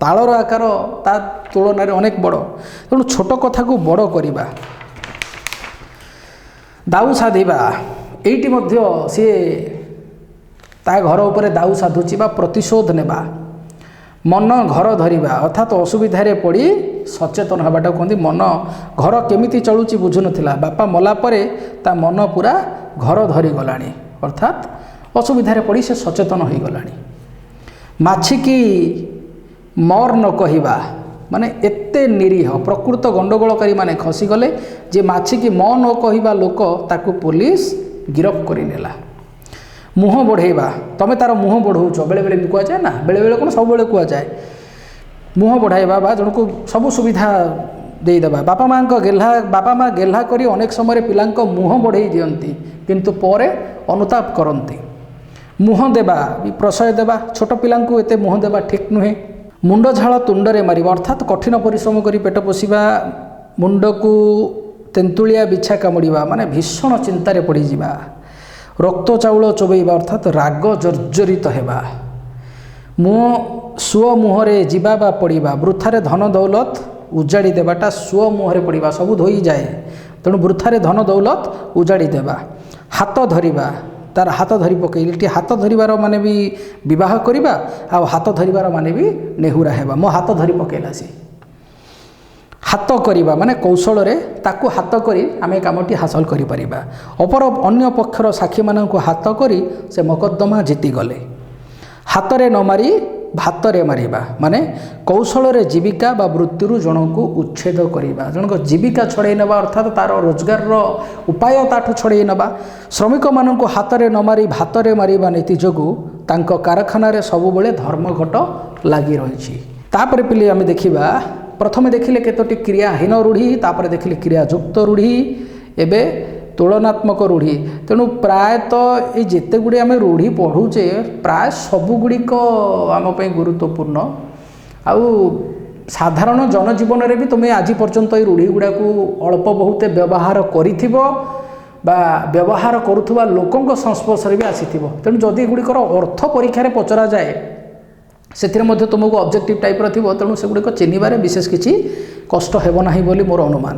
ତାଳର ଆକାର ତା ତୁଳନାରେ ଅନେକ ବଡ଼, ତେଣୁ ଛୋଟ କଥାକୁ ବଡ଼ କରିବା। ଦାଉ ସାଧିବା, ଏଇଠି ମଧ୍ୟ ସିଏ ତା ଘର ଉପରେ ଦାଉ ସାଧୁଛି ବା ପ୍ରତିଶୋଧ ନେବା। ମନ ଘର ଧରିବା, ଅର୍ଥାତ୍ ଅସୁବିଧାରେ ପଡ଼ି ସଚେତନ ହେବାଟାକୁ କୁହନ୍ତି ମନ। ଘର କେମିତି ଚଳୁଛି ବୁଝୁନଥିଲା, ବାପା ମଲା ପରେ ତା ମନ ପୁରା ଘର ଧରିଗଲାଣି, ଅର୍ଥାତ୍ ଅସୁବିଧାରେ ପଡ଼ି ସେ ସଚେତନ ହୋଇଗଲାଣି। ମାଛିକି ମର ନ କହିବା, ମାନେ ଏତେ ନିରୀହ ପ୍ରକୃତ ଗଣ୍ଡଗୋଳକାରୀ ମାନେ ଖସିଗଲେ ଯେ ମାଛିକି ମ ନ କହିବା ଲୋକ ତାକୁ ପୋଲିସ ଗିରଫ କରିନେଲା। ମୁହଁ ବଢ଼େଇବା, ତୁମେ ତାର ମୁହଁ ବଢ଼ଉଛ, ବେଳେବେଳେ ବି କୁହାଯାଏ ନା, ବେଳେବେଳେ କ'ଣ ସବୁବେଳେ କୁହାଯାଏ। ମୁହଁ ବଢ଼ାଇବା ବା ଜଣକୁ ସବୁ ସୁବିଧା ଦେଇଦେବା। ବାପା ମା' ଗେହ୍ଲା କରି ଅନେକ ସମୟରେ ପିଲାଙ୍କ ମୁହଁ ବଢ଼େଇ ଦିଅନ୍ତି, କିନ୍ତୁ ପରେ ଅନୁତାପ କରନ୍ତି। ମୁହଁ ଦେବା, ପ୍ରଶୟ ଦେବା, ଛୋଟ ପିଲାଙ୍କୁ ଏତେ ମୁହଁ ଦେବା ଠିକ୍ ନୁହେଁ। ମୁଣ୍ଡ ଝାଳ ତୁଣ୍ଡରେ ମାରିବା, ଅର୍ଥାତ୍ କଠିନ ପରିଶ୍ରମ କରି ପେଟ ପୋଷିବା, ମୁଣ୍ଡକୁ ତେନ୍ତୁଳିଆ ବିଛା କାମୁଡ଼ିବା, ମାନେ ଭୀଷଣ ଚିନ୍ତାରେ ପଡ଼ିଯିବା। ରକ୍ତ ଚାଉଳ ଚୋବେଇବା, ଅର୍ଥାତ୍ ରାଗ ଜର୍ଜରିତ ହେବା। ସୁଅ ମୁହଁରେ ଯିବା ବା ପଡ଼ିବା, ବୃଥାରେ ଧନ ଦୌଲତ ଉଜାଡ଼ି ଦେବାଟା ସୁଅ ମୁହଁରେ ପଡ଼ିବା, ସବୁ ଧୋଇଯାଏ, ତେଣୁ ବୃଥାରେ ଧନ ଦୌଲତ ଉଜାଡ଼ି ଦେବା। ହାତ ଧରିବା, ତାର ହାତ ଧରି ପକାଇଲି, ଏଠି ହାତ ଧରିବାର ମାନେ ବି ବିବାହ କରିବା, ଆଉ ହାତ ଧରିବାର ମାନେ ବି ନେହୁରା ହେବା। ମୋ ହାତ ଧରି ପକାଇଲା ସେ। ହାତ କରିବା ମାନେ କୌଶଳରେ ତାକୁ ହାତ କରି ଆମେ କାମଟି ହାସଲ କରିପାରିବା। ଅନ୍ୟ ପକ୍ଷର ସାକ୍ଷୀମାନଙ୍କୁ ହାତ କରି ସେ ମକଦ୍ଦମା ଜିତିଗଲେ। ହାତରେ ନ ମାରି ଭାତରେ ମାରିବା, ମାନେ କୌଶଳରେ ଜୀବିକା ବା ବୃତ୍ତିରୁ ଜଣକୁ ଉଚ୍ଛେଦ କରିବା, ଜଣଙ୍କ ଜୀବିକା ଛଡ଼େଇ ନେବା, ଅର୍ଥାତ୍ ତା'ର ରୋଜଗାରର ଉପାୟ ତାଠୁ ଛଡ଼େଇ ନେବା। ଶ୍ରମିକମାନଙ୍କୁ ହାତରେ ନ ମାରି ଭାତରେ ମାରିବା ନୀତି ଯୋଗୁଁ ତାଙ୍କ କାରଖାନାରେ ସବୁବେଳେ ଧର୍ମଘଟ ଲାଗି ରହିଛି। ତାପରେ ପିଲେ ଆମେ ଦେଖିବା, ପ୍ରଥମେ ଦେଖିଲେ କେତୋଟି କ୍ରିୟାହୀନ ରୂଢ଼ି, ତାପରେ ଦେଖିଲେ କ୍ରିୟାଯୁକ୍ତ ରୂଢ଼ି, ଏବେ ତୁଳନାତ୍ମକ ରୂଢ଼ି। ତେଣୁ ପ୍ରାୟତଃ ଏଇ ଯେତେ ଗୁଡ଼ିଏ ଆମେ ରୂଢ଼ି ପଢ଼ୁଛେ, ପ୍ରାୟ ସବୁଗୁଡ଼ିକ ଆମ ପାଇଁ ଗୁରୁତ୍ୱପୂର୍ଣ୍ଣ। ଆଉ ସାଧାରଣ ଜନଜୀବନରେ ବି ତୁମେ ଆଜି ପର୍ଯ୍ୟନ୍ତ ଏଇ ରୂଢ଼ି ଗୁଡ଼ାକୁ ଅଳ୍ପ ବହୁତ ବ୍ୟବହାର କରିଥିବ ବା ବ୍ୟବହାର କରୁଥିବା ଲୋକଙ୍କ ସଂସ୍ପର୍ଶରେ ବି ଆସିଥିବ। ତେଣୁ ଯଦି ଏଗୁଡ଼ିକର ଅର୍ଥ ପରୀକ୍ଷାରେ ପଚରାଯାଏ, ସେଥିରେ ମଧ୍ୟ ତୁମକୁ ଅବଜେକ୍ଟିଭ୍ ଟାଇପ୍ର ଥିବ, ତେଣୁ ସେଗୁଡ଼ିକ ଚିହ୍ନିବାରେ ବିଶେଷ କିଛି କଷ୍ଟ ହେବ ନାହିଁ ବୋଲି ମୋର ଅନୁମାନ।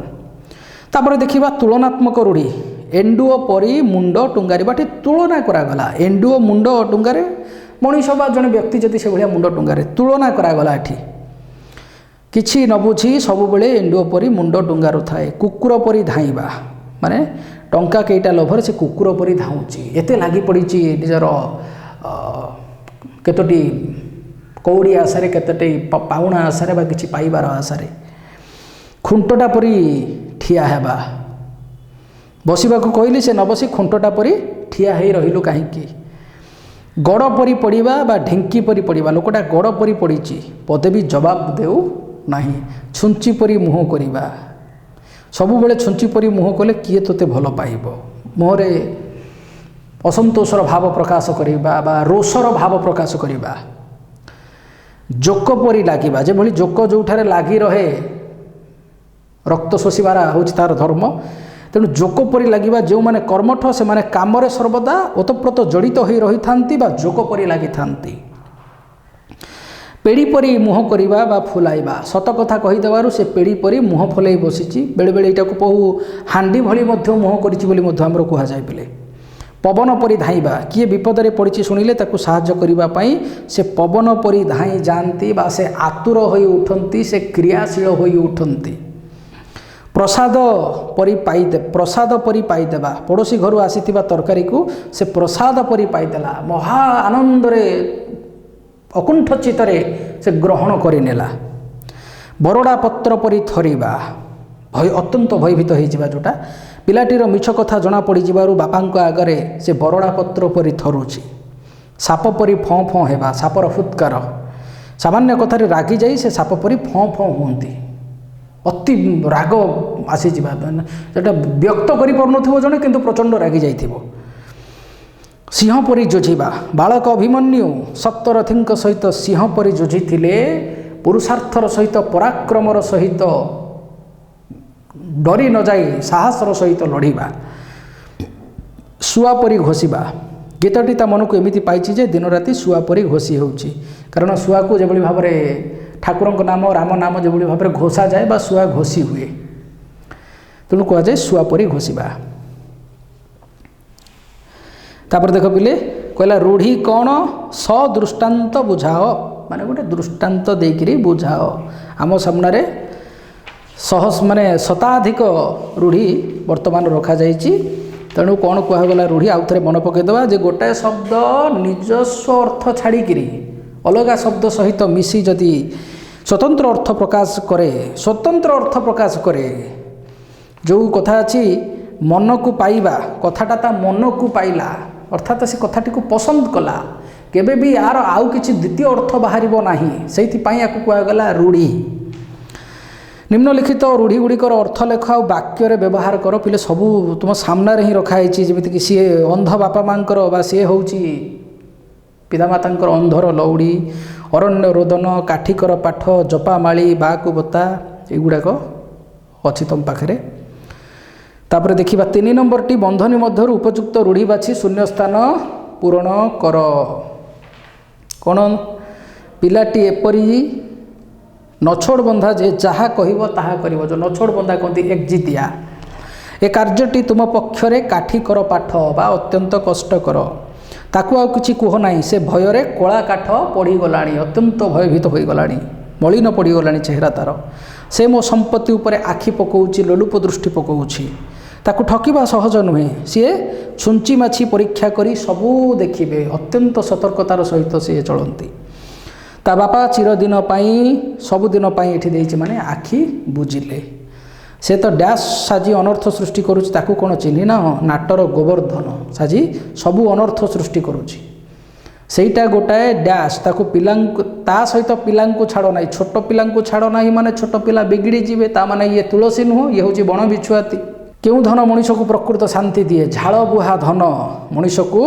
ତାପରେ ଦେଖିବା ତୁଳନାତ୍ମକ ରୂଢ଼ି। ଏଣ୍ଡୁଅ ପରି ମୁଣ୍ଡ ଟୁଙ୍ଗାରିବା, ଏଠି ତୁଳନା କରାଗଲା। ଏଣ୍ଡୁଅ ମୁଣ୍ଡ ଟୁଙ୍ଗାରେ, ମଣିଷ ବା ଜଣେ ବ୍ୟକ୍ତି ଯଦି ସେଭଳିଆ ମୁଣ୍ଡ ଟୁଙ୍ଗାରେ, ତୁଳନା କରାଗଲା। ଏଠି କିଛି ନ ବୁଝି ସବୁବେଳେ ଏଣ୍ଡୁଅ ପରି ମୁଣ୍ଡ ଟୁଙ୍ଗାରୁଥାଏ। କୁକୁର ପରି ଧାଇଁବା, ମାନେ ଟଙ୍କା କେଇଟା ଲୋଭରେ ସେ କୁକୁର ପରି ଧାଉଁଛି, ଏତେ ଲାଗି ପଡ଼ିଛି ନିଜର କେତୋଟି କଉଡ଼ି ଆଶାରେ, କେତୋଟି ପାଉଣା ଆଶାରେ ବା କିଛି ପାଇବାର ଆଶାରେ। ଖୁଣ୍ଟଟା ପରି ଠିଆ ହେବା, ବସିବାକୁ କହିଲି ସେ ନ ବସି ଖୁଣ୍ଟଟା ପରି ଠିଆ ହେଇ ରହିଲୁ କାହିଁକି। गड़ परी पड़ा बा ढेंकी परी पड़ा लोकटा गड़ परी पड़ी पदे भी जवाब देऊ ना छुंची परी मुह करवा सबु बेले छुंची परी मुह कले किए तोते भल पाइब मुहरे असंतोषर भाव प्रकाश करवा बा रोषर भाव प्रकाश करवा जोक परी लगे जो भली जोक जो लगी रहे रक्त शोषिबार हूँ तार धर्म तेणु जोक परी लगे जो मैंने कर्मठ से माने काम सर्वदा ओतप्रोत जड़ित हो रही था जोक परी लगी था पेड़ी परी मुह करवा बा फुलाइबा सत कथा कहीदेवर से पेड़ी परी मुह फुलाई बसी बेले बेले यहाँ बहु हांडी भली मुह कर कहुए पे पवन परी धाइबा किए विपदरे पड़ी शुणिले ताकू साहाय्य करने से पवन परी धाई जाती बा से आतुर हो उठती से क्रियाशील हो उठती प्रसाद परी पाईदेवा पड़ोशी घर आसी तरकारी को से प्रसाद परी पाईदेला महा आनंदरे अकुंठ चित्तरे से ग्रहण करिनेला बरड़ा पत्र परी थरिबा भय अत्यंत भयभीत हो जोटा पिलाटीर मिछ कथा जना पड़ जावर बापा आगरे से बरड़ा पत्र परी थरुची साप परी फँ फँ हेबा सापर फुत्कार सामान्य कथार रागी जाई से साप परी फँ फँ हुंती अति राग आसी जोटा व्यक्त कर जड़े किंतु प्रचंड रागी जाइथिबो सिंह परी जोझिबा बालक अभिमन्यु सप्तरथी सहित सिंह परी जोझिथिले पुरुषार्थर सहित पराक्रमर सहित डरी न जाई साहसर सहित लड़िबा शुआ परी घोषिबा गीतटी ता मन को एमिति पाइछि जे दिन राति शुआ परी घोषी होउछि कारण शुआ को जेभली भाबरे ठाकुर नाम राम नाम जो भाव में घोषा जाए बा शुआ घोषी हुए तेणु कह जाए शुआ परी घोषिबा तापर देख पिले कहला रूढ़ी कौन सदृष्टांत बुझाओ माने गोटे दृष्टांत देकरी बुझाओ आम सामने सहस माने शताधिक रूढ़ी वर्तमान रखा जाइछि तेणु कौन कहगला रूढ़ी आउ थे मन पकईदेवा जे गोटाए शब्द निजस्व अर्थ छाड़िकी अलग शब्द सहित मिसी जदि स्वतंत्र अर्थ प्रकाश करे जो कथा अच्छी मन को पाइबा कथाटा ता मन को पाइला अर्थात से कथाटी को पसंद कला केबे भी यार आउ किछि द्वितीय अर्थ बाहर नाही सेइथिपाई याकु कहगला रूढ़ी निम्नलिखित रूढ़ी गुड़िकर अर्थ लेख आ वाक्य व्यवहार कर पिले सबू तुम सामने ही रखाई जमीक सी अंध बापा मांकर बा सी हूँ पितामातांकर अंधर लौड़ी अरण्य रोदन काठिकर पाठ जपामाली बाकु बता युड़ाक अच्छी तुम पाखे तापर देखा 3 नंबरटी बंधनी मध्य उपयुक्त रूढ़ी बाछी शून्य स्थान पूरण कर कौन पिलाटी एपरी नछोड़ बंधा जे जहाँ कह ताहा करिवो जो नछोड़ बंधा कहते एक्जितिया ए कार्यटी तुम पक्षरे काठिकर पाठ बा अत्यंत कष्टकर ताकू आउ किछि कुह नाही से भयरे कला काठ पड़ीगला अत्यंत भयभीत हो गला मलिन पड़ीगला चेहरा तार से मो संपत्ति उपरे आखि पकाउछि लोलुप दृष्टि पकाउछि ताकू ठकिबा सहज नुहे सी छुंची माछी परीक्षा करी सबू देखिबे अत्यंत सतर्कतार सहित सी चलती ता बापा चिरदिन सबुदिन ये माने आखि बुझिले से तो डैश साजी अनर्थ सृष्टि करुच्ची ताकू कौन चिन्ह ना नाटर गोवर्धन साजी सबू अनर्थ सृष्टि करुच्ची सेटा गोटाए डैश ताकू पिलांकु ता सहित पिलांकु छाड़ ना छोट पिलांकु छाड़ ना माने छोट पिला बिगिड़ी जीवे ता माने ये तुलसी नुह ये हूँ बण बिछुआती क्यों धन मनीष को प्रकृत शांति दिए झाड़ बुहा धन मनीष को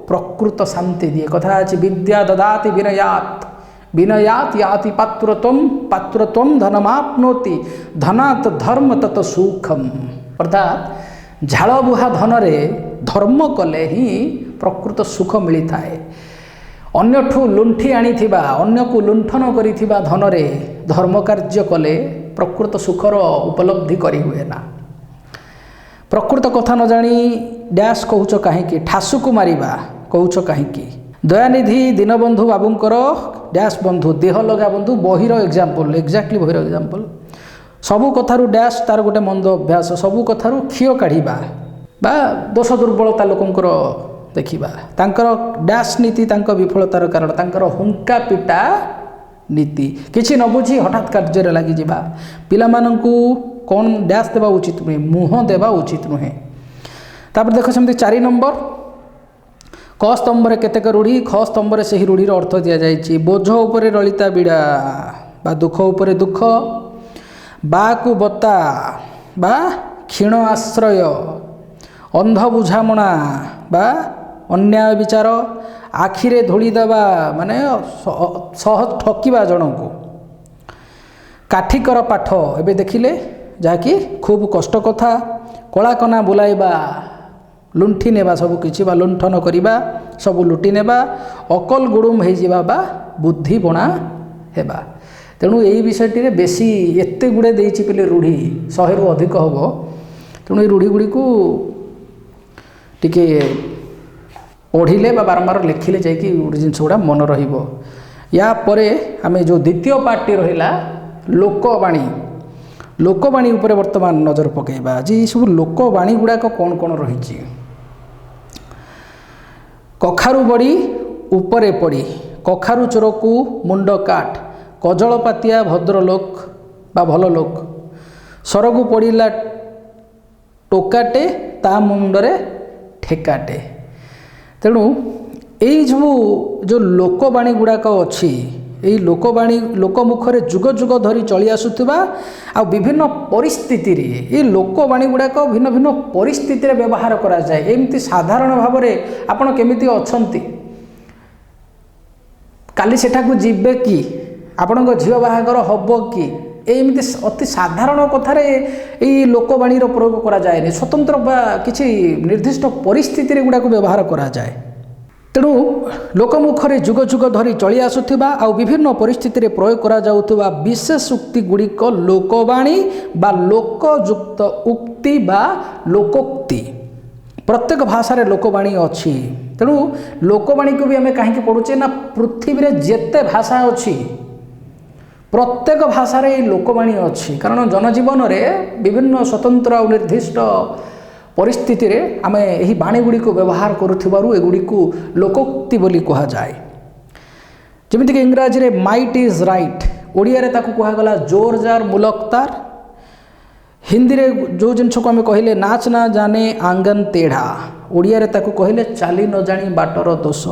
प्रकृत शांति दिए कथा अच्छी विद्या ददाति विनयात विनयात याति पात्रत्वम धनमाप्नोति धनात् धर्म तत सुखम अर्थात झाड़ बुहा धन रे धर्म कले ही प्रकृत सुख मिलता है अन्यठू लुंठी आनी अन्य को लुंठन करिथिबा धन रे धर्म कार्य कले प्रकृत सुखर उपलब्धि करी हुए ना प्रकृत कथा न जानी डैश कहूच कहीं ठासु को मारिबा कहूच कहीं दयानिधि दीनबंधु बाबूंकर डैश बंधु देह लगा बंधु बहिर एग्जाम्पल एक्जाक्टली बहिर एग्जाम्पल सबू कथारू डैश तार गोटे मंद अभ्यास सबू कथारू क्षीय काढ़ा बा दोष दुर्बलता लोकंकर देखा तांकर डैश नीति तांकर विफलतार कारण तांकर हुंका पिटा नीति किसी न बुझी हठात कार्य लगी जा पिलामानंकु कौन डैश देवा उचित नुहे मुह देवा उचित नुहे तापर देख सेमती 4 नंबर କ ସ୍ତମ୍ଭରେ କେତେକ ରୂଢ଼ି, ଖ ସ୍ତମ୍ଭରେ ସେହି ରୂଢ଼ିର ଅର୍ଥ ଦିଆଯାଇଛି। ବୋଝ ଉପରେ ଲଳିତା ବିଡ଼ା ବା ଦୁଃଖ ଉପରେ ଦୁଃଖ, ବାକୁ ବତା ବା କ୍ଷୀଣ ଆଶ୍ରୟ, ଅନ୍ଧ ବୁଝାମଣା ବା ଅନ୍ୟାୟ ବିଚାର, ଆଖିରେ ଧୂଳି ଦେବା ମାନେ ସହଜ ଠକିବା ଜଣକୁ, କାଠିକର ପାଠ ଏବେ ଦେଖିଲେ ଯାହାକି ଖୁବ୍ କଷ୍ଟ କଥା, କଳାକନା ବୁଲାଇବା, ଲୁଣ୍ଠି ନେବା ସବୁ କିଛି ବା ଲୁଣ୍ଠନ କରିବା, ସବୁ ଲୁଟି ନେବା, ଅକଲ ଗୁଡ଼ୁମ ହେଇଯିବା ବା ବୁଦ୍ଧି ବଣା ହେବା। ତେଣୁ ଏହି ବିଷୟଟିରେ ବେଶୀ ଏତେ ଗୁଡ଼େ ଦେଇଛି ପିଲେ ରୂଢ଼ି 100ରୁ ଅଧିକ ହେବ। ତେଣୁ এই ରୂଢ଼ି ଗୁଡ଼ିକୁ ଟିକେ ପଢ଼ିଲେ ବା ବାରମ୍ବାର ଲେଖିଲେ ଯାଇକି ଜିନିଷ ଗୁଡ଼ା ମନେ ରହିବ। ୟା ପରେ ଆମେ ଯେଉଁ ଦ୍ୱିତୀୟ ପାର୍ଟଟି ରହିଲା ଲୋକବାଣୀ, ଲୋକବାଣୀ ଉପରେ ବର୍ତ୍ତମାନ ନଜର ପକାଇବା। ଆଜି ଏସବୁ ଲୋକବାଣୀ ଗୁଡ଼ାକ କ'ଣ କ'ଣ ରହିଛି। କଖାରୁ ବଡ଼ି ଉପରେ ପଡ଼ି, କଖାରୁ ଚୋରକୁ ମୁଣ୍ଡ କାଟ, କଜଳପାତିଆ ଭଦ୍ରଲୋକ ବା ଭଲ ଲୋକ, ସରକୁ ପଡ଼ିଲା ଟୋକାଟେ ତା ମୁଣ୍ଡରେ ଠେକାଟେ। ତେଣୁ ଏଇ ଯେଉଁ ଲୋକବାଣୀ ଗୁଡ଼ାକ ଅଛି, ଏହି ଲୋକବାଣୀ ଲୋକ ମୁଖରେ ଯୁଗ ଯୁଗ ଧରି ଚଳି ଆସୁଥିବା ଆଉ ବିଭିନ୍ନ ପରିସ୍ଥିତିରେ ଏଇ ଲୋକବାଣୀ ଗୁଡ଼ାକ ଭିନ୍ନ ଭିନ୍ନ ପରିସ୍ଥିତିରେ ବ୍ୟବହାର କରାଯାଏ। ଏମିତି ସାଧାରଣ ଭାବରେ ଆପଣ କେମିତି ଅଛନ୍ତି, କାଲି ସେଠାକୁ ଯିବେ କି, ଆପଣଙ୍କ ଝିଅ ବାହାଘର ହେବ କି, ଏମିତି ଅତି ସାଧାରଣ କଥାରେ ଏଇ ଲୋକବାଣୀର ପ୍ରୟୋଗ କରାଯାଏନି। ସ୍ୱତନ୍ତ୍ର ବା କିଛି ନିର୍ଦ୍ଦିଷ୍ଟ ପରିସ୍ଥିତିରେ ଗୁଡ଼ାକୁ ବ୍ୟବହାର କରାଯାଏ। ତେଣୁ ଲୋକମୁଖରେ ଯୁଗ ଯୁଗ ଧରି ଚଳି ଆସୁଥିବା ଆଉ ବିଭିନ୍ନ ପରିସ୍ଥିତିରେ ପ୍ରୟୋଗ କରାଯାଉଥିବା ବିଶେଷ ଉକ୍ତି ଗୁଡ଼ିକ ଲୋକବାଣୀ ବା ଲୋକଯୁକ୍ତ ଉକ୍ତି ବା ଲୋକୋକ୍ତି। ପ୍ରତ୍ୟେକ ଭାଷାରେ ଲୋକବାଣୀ ଅଛି। ତେଣୁ ଲୋକବାଣୀକୁ ବି ଆମେ କାହିଁକି ପଢ଼ୁଛେ ନା, ପୃଥିବୀରେ ଯେତେ ଭାଷା ଅଛି ପ୍ରତ୍ୟେକ ଭାଷାରେ ଏଇ ଲୋକବାଣୀ ଅଛି। କାରଣ ଜନଜୀବନରେ ବିଭିନ୍ନ ସ୍ୱତନ୍ତ୍ର ଆଉ ନିର୍ଦ୍ଦିଷ୍ଟ ପରିସ୍ଥିତିରେ ଆମେ ଏହି ବାଣୀ ଗୁଡ଼ିକୁ ବ୍ୟବହାର କରୁଥିବାରୁ ଏଗୁଡ଼ିକୁ ଲୋକୋକ୍ତି ବୋଲି କୁହାଯାଏ। ଯେମିତିକି ଇଂରାଜୀରେ ମାଇଟ୍ ଇଜ୍ ରାଇଟ୍, ଓଡ଼ିଆରେ ତାକୁ କୁହାଗଲା ଜୋର ଜାର ମୁଲକ୍ ତାର। ହିନ୍ଦୀରେ ଯେଉଁ ଜିନିଷକୁ ଆମେ କହିଲେ ନାଚ ନା ଜାନେ ଆଙ୍ଗନ ତେଢ଼ା, ଓଡ଼ିଆରେ ତାକୁ କହିଲେ ଚାଲି ନ ଜାଣି ବାଟର ଦୋଷ।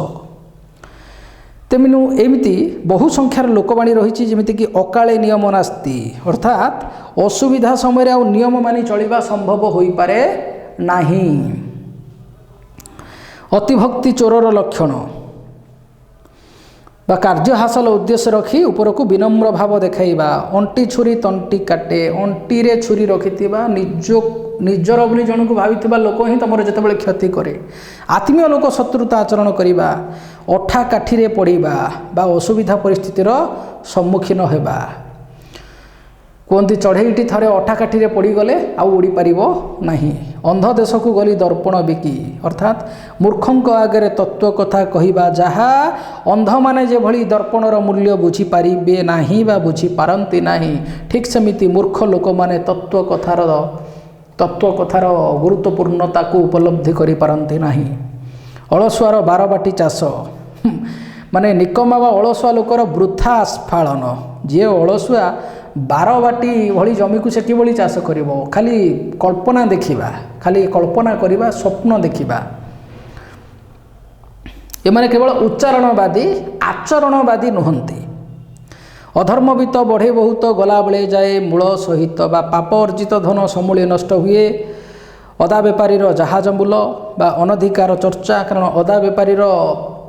ତେଣୁ ଏମିତି ବହୁ ସଂଖ୍ୟାର ଲୋକବାଣୀ ରହିଛି। ଯେମିତିକି ଅକାଳେ ନିୟମ ନାସ୍ତି, ଅର୍ଥାତ୍ ଅସୁବିଧା ସମୟରେ ଆଉ ନିୟମ ମାନି ଚଳିବା ସମ୍ଭବ ହୋଇପାରେ ନାହିଁ। ଅତିଭକ୍ତି ଚୋରର ଲକ୍ଷଣ ବା କାର୍ଯ୍ୟ ହାସଲ ଉଦ୍ଦେଶ୍ୟ ରଖି ଉପରକୁ ବିନମ୍ର ଭାବ ଦେଖାଇବା। ଅଣ୍ଟି ଛୁରୀ ତଣ୍ଟି କାଟେ, ଅଣ୍ଟିରେ ଛୁରୀ ରଖିଥିବା ନିଜର ବୋଲି ଜଣକୁ ଭାବିଥିବା ଲୋକ ହିଁ ତୁମର ଯେତେବେଳେ କ୍ଷତି କରେ। ଆତ୍ମୀୟ ଲୋକ ଶତ୍ରୁତା ଆଚରଣ କରିବା, ଅଠା କାଠିରେ ପଡ଼ିବା ବା ଅସୁବିଧା ପରିସ୍ଥିତିର ସମ୍ମୁଖୀନ ହେବା। କୁହନ୍ତି ଚଢ଼େଇଟି ଥରେ ଅଠା କାଠିରେ ପଡ଼ିଗଲେ ଆଉ ଉଡ଼ିପାରିବ ନାହିଁ। ଅନ୍ଧ ଦେଶକୁ ଗଲି ଦର୍ପଣ ବିକି, ଅର୍ଥାତ୍ ମୂର୍ଖଙ୍କ ଆଗରେ ତତ୍ତ୍ୱ କଥା କହିବା। ଯାହା ଅନ୍ଧମାନେ ଯେଭଳି ଦର୍ପଣର ମୂଲ୍ୟ ବୁଝିପାରିବେ ନାହିଁ ବା ବୁଝିପାରନ୍ତି ନାହିଁ, ଠିକ୍ ସେମିତି ମୂର୍ଖ ଲୋକମାନେ ତତ୍ତ୍ୱ କଥାର ଗୁରୁତ୍ୱପୂର୍ଣ୍ଣତାକୁ ଉପଲବ୍ଧି କରିପାରନ୍ତି ନାହିଁ। ଅଳସୁଆର ବାରବାଟୀ ଚାଷ, ମାନେ ନିକମା ବା ଅଳସୁଆ ଲୋକର ବୃଥା ଆସ୍ଫାଳନ। ଯିଏ ଅଳସୁଆ ବାରବାଟୀ ଭଳି ଜମିକୁ ସେ କିଭଳି ଚାଷ କରିବ? ଖାଲି କଳ୍ପନା ଦେଖିବା, ଖାଲି କଳ୍ପନା କରିବା, ସ୍ୱପ୍ନ ଦେଖିବା। ଏମାନେ କେବଳ ଉଚ୍ଚାରଣବାଦୀ, ଆଚରଣବାଦୀ ନୁହନ୍ତି। ଅଧର୍ମବିତ ବଢ଼େ ବହୁତ, ଗଲାବେଳେ ଯାଏ ମୂଳ ସହିତ ବା ପାପ ଅର୍ଜିତ ଧନ ସମୂଳେ ନଷ୍ଟ ହୁଏ। ଅଦା ବେପାରୀର ଜାହାଜ ମୂଲ ବା ଅନଧିକାର ଚର୍ଚ୍ଚା, କାରଣ ଅଦା ବେପାରୀର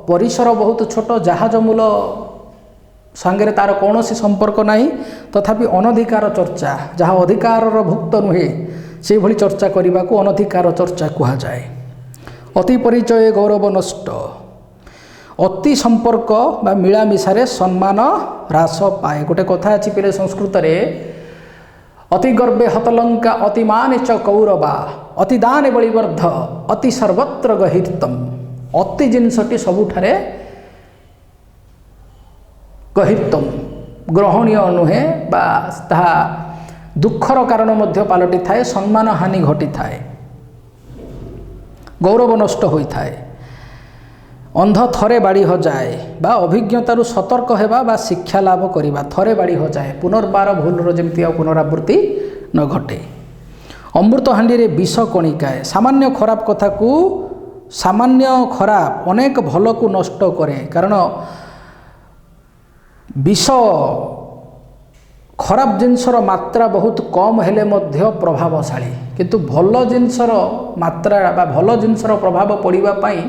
ପରିସର ବହୁତ ଛୋଟ, ଜାହାଜ ମୂଲ ସାଙ୍ଗରେ ତାର କୌଣସି ସମ୍ପର୍କ ନାହିଁ, ତଥାପି ଅନଧିକାର ଚର୍ଚ୍ଚା, ଯାହା ଅଧିକାରର ଭୁକ୍ତ ନୁହେଁ ସେହିଭଳି ଚର୍ଚ୍ଚା କରିବାକୁ ଅନଧିକାର ଚର୍ଚ୍ଚା କୁହାଯାଏ। ଅତି ପରିଚୟ ଗୌରବ ନଷ୍ଟ, ଅତି ସମ୍ପର୍କ ବା ମିଳାମିଶାରେ ସମ୍ମାନ ହ୍ରାସ ପାଏ। ଗୋଟେ କଥା ଅଛି ପିଲେ ସଂସ୍କୃତରେ, ଅତି ଗର୍ବେ ହତଲଙ୍କା ଅତି ମାନେ ଚ କୌରବା, ଅତି ଦାନେ ବଳିବର୍ଦ୍ଧ ଅତି ସର୍ବତ୍ର ଗହୀର୍ତ୍ତମ। ଅତି ଜିନିଷଟି ସବୁଠାରେ ଗହୀର୍ତ୍ତମ, ଗ୍ରହଣୀୟ ନୁହେଁ ବା ତାହା ଦୁଃଖର କାରଣ ମଧ୍ୟ ପାଲଟିଥାଏ, ସମ୍ମାନ ହାନି ଘଟିଥାଏ, ଗୌରବ ନଷ୍ଟ ହୋଇଥାଏ। ଅନ୍ଧ ଥରେ ବାଡ଼ି ହଜାଏ ବା ଅଭିଜ୍ଞତାରୁ ସତର୍କ ହେବା ବା ଶିକ୍ଷା ଲାଭ କରିବା। ଥରେ ବାଡ଼ି ହଜାଏ, ପୁନର୍ବାର ଭୁଲର ଯେମିତି ଆଉ ପୁନରାବୃତ୍ତି ନ ଘଟେ। ଅମୃତ ହାଣ୍ଡିରେ ବିଷ କଣିକାଏ, ସାମାନ୍ୟ ଖରାପ କଥାକୁ सामान्य खराब अनेक भल को नष्ट करे कारण विष खराब जिनसर मात्रा बहुत कम हेले मध्य प्रभावशाली किंतु भल जिनसर मात्रा बा भल जिनसर प्रभाव पड़िबा पई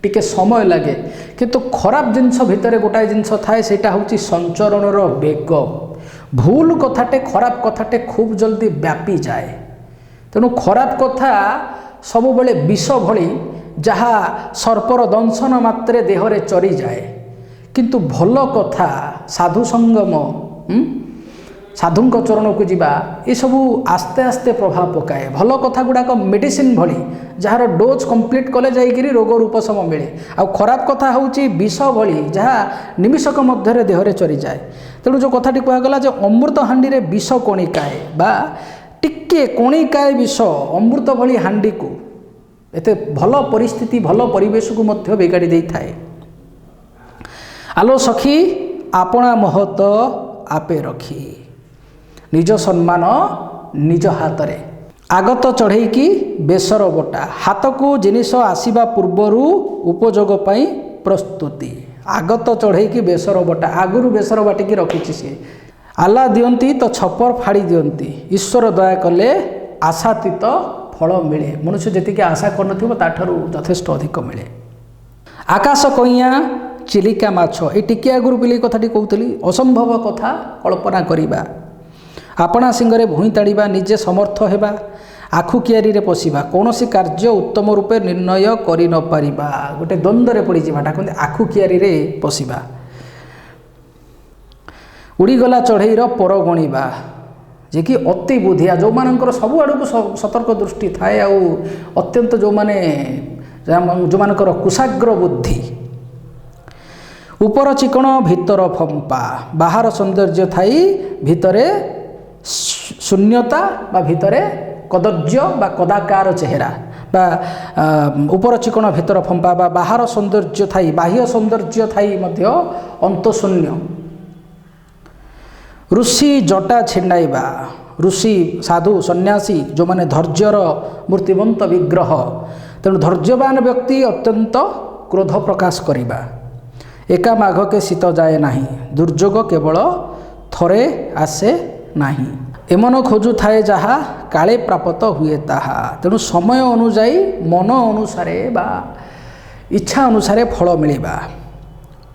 टिके समय लगे किंतु खराब जिनस भितर गोटाए जिनस थाए सेटा होची संचरणर बेग भूल कथाटे खराब कथाटे खूब जल्दी व्यापी जाए तेणु खराब कथा सब बेले विष भली जहा सर्पर दंशन मात्रे देहरे चरी जाए किंतु भल कथा साधु संगम साधुंक चरण को जीवा ये सबू आस्ते आस्ते प्रभाव पकाए भल कथा गुड़ाक मेडिसिन भली जार डोज कंप्लीट कले जाइकिरी रोग उपशम मिले आ खराब कथा होची विष भली जहाँ निमिषक मध्य देहरे चरी जाए तेणु जो कथाटी कहगला जे अमृत हांडी रे विष कणिकाए बा टिके कणिकाए विष अमृत भली हांडी को एते भल परिस्थिति भल परिवेश को मध्य बिगाड़ी दे थाए। आलो सखी आपणा महत आपे रखी निज सम्मान निज हाथ रे आगत चढ़ई की बेसर बटा हाथ को जिनिस आसीबा पूर्वरु उपयोग पाई प्रस्तुति आगत चढ़ई की बेसर बटा आगुरु बेसर बाटिकी रखिछि से आला दियंती तो छपर फाड़ी दियंती ईश्वर दया कले आशातीत फल मिले मनुष्य जी आशा कर ताठू यथेष्ट अधिक मिले। आकाश कइया चिलिका माछ ये टिके आगुरु बिले कथाटी कहूली असंभव कथा कल्पना करिबा आपणा सिंगरे भूई ताड़िबा निजे समर्थ हेबा आखु कियारी रे पशिबा कौनसी कार्य उत्तम रूपे निर्णय करि न पारिबा गोटे द्वंद्व रे पड़ी जिबाटा कहते आखु कियारी रे पशिबा उड़ीगला चढ़ईर पर गणिबा जे कि अति बुद्धिया जो मानकर सब आड़ को सतर्क दृष्टि थाए आ अत्यंत जो माने जो मानकर कुशाग्र बुद्धि ऊपर चिकण भितर फंपा बाहर सौंदर्य थाई भितरे शून्यता बा भितरे कदर्य बा कदाकार चेहरा बा ऊपर चिकण भितर फंपा बा बाहर सौंदर्य थाई बाह्य सौंदर्य थाई मध्य अंतशून्य ऋषि जटा छिंडाइबा ऋषि साधु सन्यासी जो माने धैर्यर मूर्तिवंत विग्रह तेणु धैर्यवान व्यक्ति अत्यंत क्रोध प्रकाश करिबा एका माघ के शीत जाए नहीं दुर्योग केवल थरे आसे नहीं एमन खोजु थाए जहा काले प्राप्त हुए ताहा तेणु समय अनुजाई मन अनुसारे बा इच्छा अनुसारे फल मिलिबा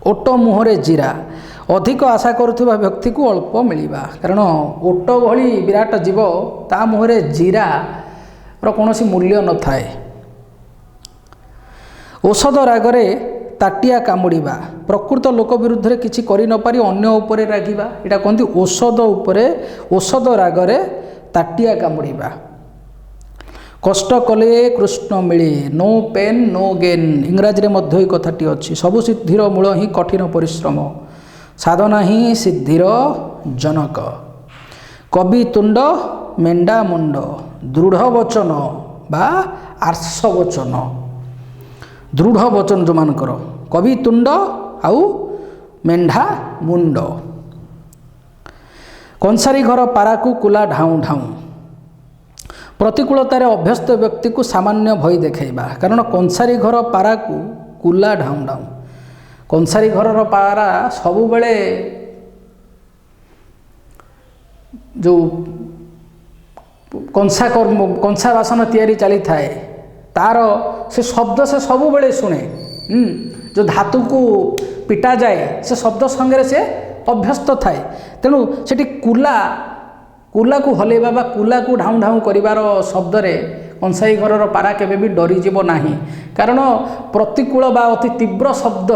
ओट मुहरे जीरा अधिक आशा करुवा व्यक्ति को अल्प मिलिबा कारण ओट भली विराट जीव ता मुहरे जीरा कौन मूल्य न थाए औषध रागरे ताटिया कामुड़िबा प्रकृत लोक विरुद्ध रे किछि करि न पारि अन्य उपरे रागिबा एटा कहंती औषध उपरे औषध रागरे ताटिया कामुड़िबा कष्ट कले कृष्ण मिले नो पेन नो गेन इंग्राजी रे मध्य ही कथाटी अछि सबु सिद्धिर मूल ही कठिन परिश्रम साधना ही सिद्धिर जनक कवि तुंड मेंढा मुंड दृढ़ वचन बा आर्ष वचन दृढ़ वचन जो मानकर कवि तुंड आउ मेंढा मुंड कंसारी घर पारा को कुला ढाऊ ढाऊ प्रतिकूलतार अभ्यस्त व्यक्ति को सामान्य भय देखा कारण कंसारी घर पारा को कुला ढाऊ ढाऊ कंसारी घर पारा सबु बेले जो कंसा बासन तैयारी चली थाए तार से शब्द से सबु बेले शुणे जो धातु को पिटा जाए से शब्द संगे से अभ्यस्त थाए तेणु सेठी कुला कुला को हलेबा बा कुला को ढाऊ ढाऊ करिवार शब्द रे कंसाई घर पारा केबे भी डरी जीव नाही कारण प्रतिकूल बा अति तीव्र शब्द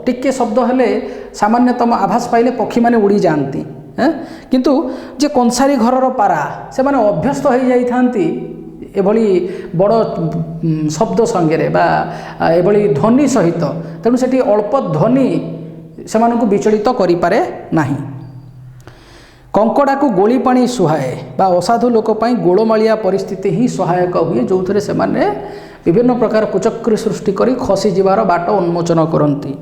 टिके शब्द हेले सामान्यतम आभास पाइले पक्षी माने उड़ी जाती किंतु जे कंसारी घर पारा से माने अभ्यस्त हो जाई थांती एभली बड़ शब्द संगे बा एभली ध्वनि सहित तेणु सेठी अल्प ध्वनि से विचलित करि पारे नाही कंकड़ा को गोली पानी सुहाए बा असाधु लोक गोलमालिया परिस्थिति ही सहायक हुए जो थे से विभिन्न प्रकार कुचक्री सृष्टि करी खसी जीवार बाट उन्मोचन करती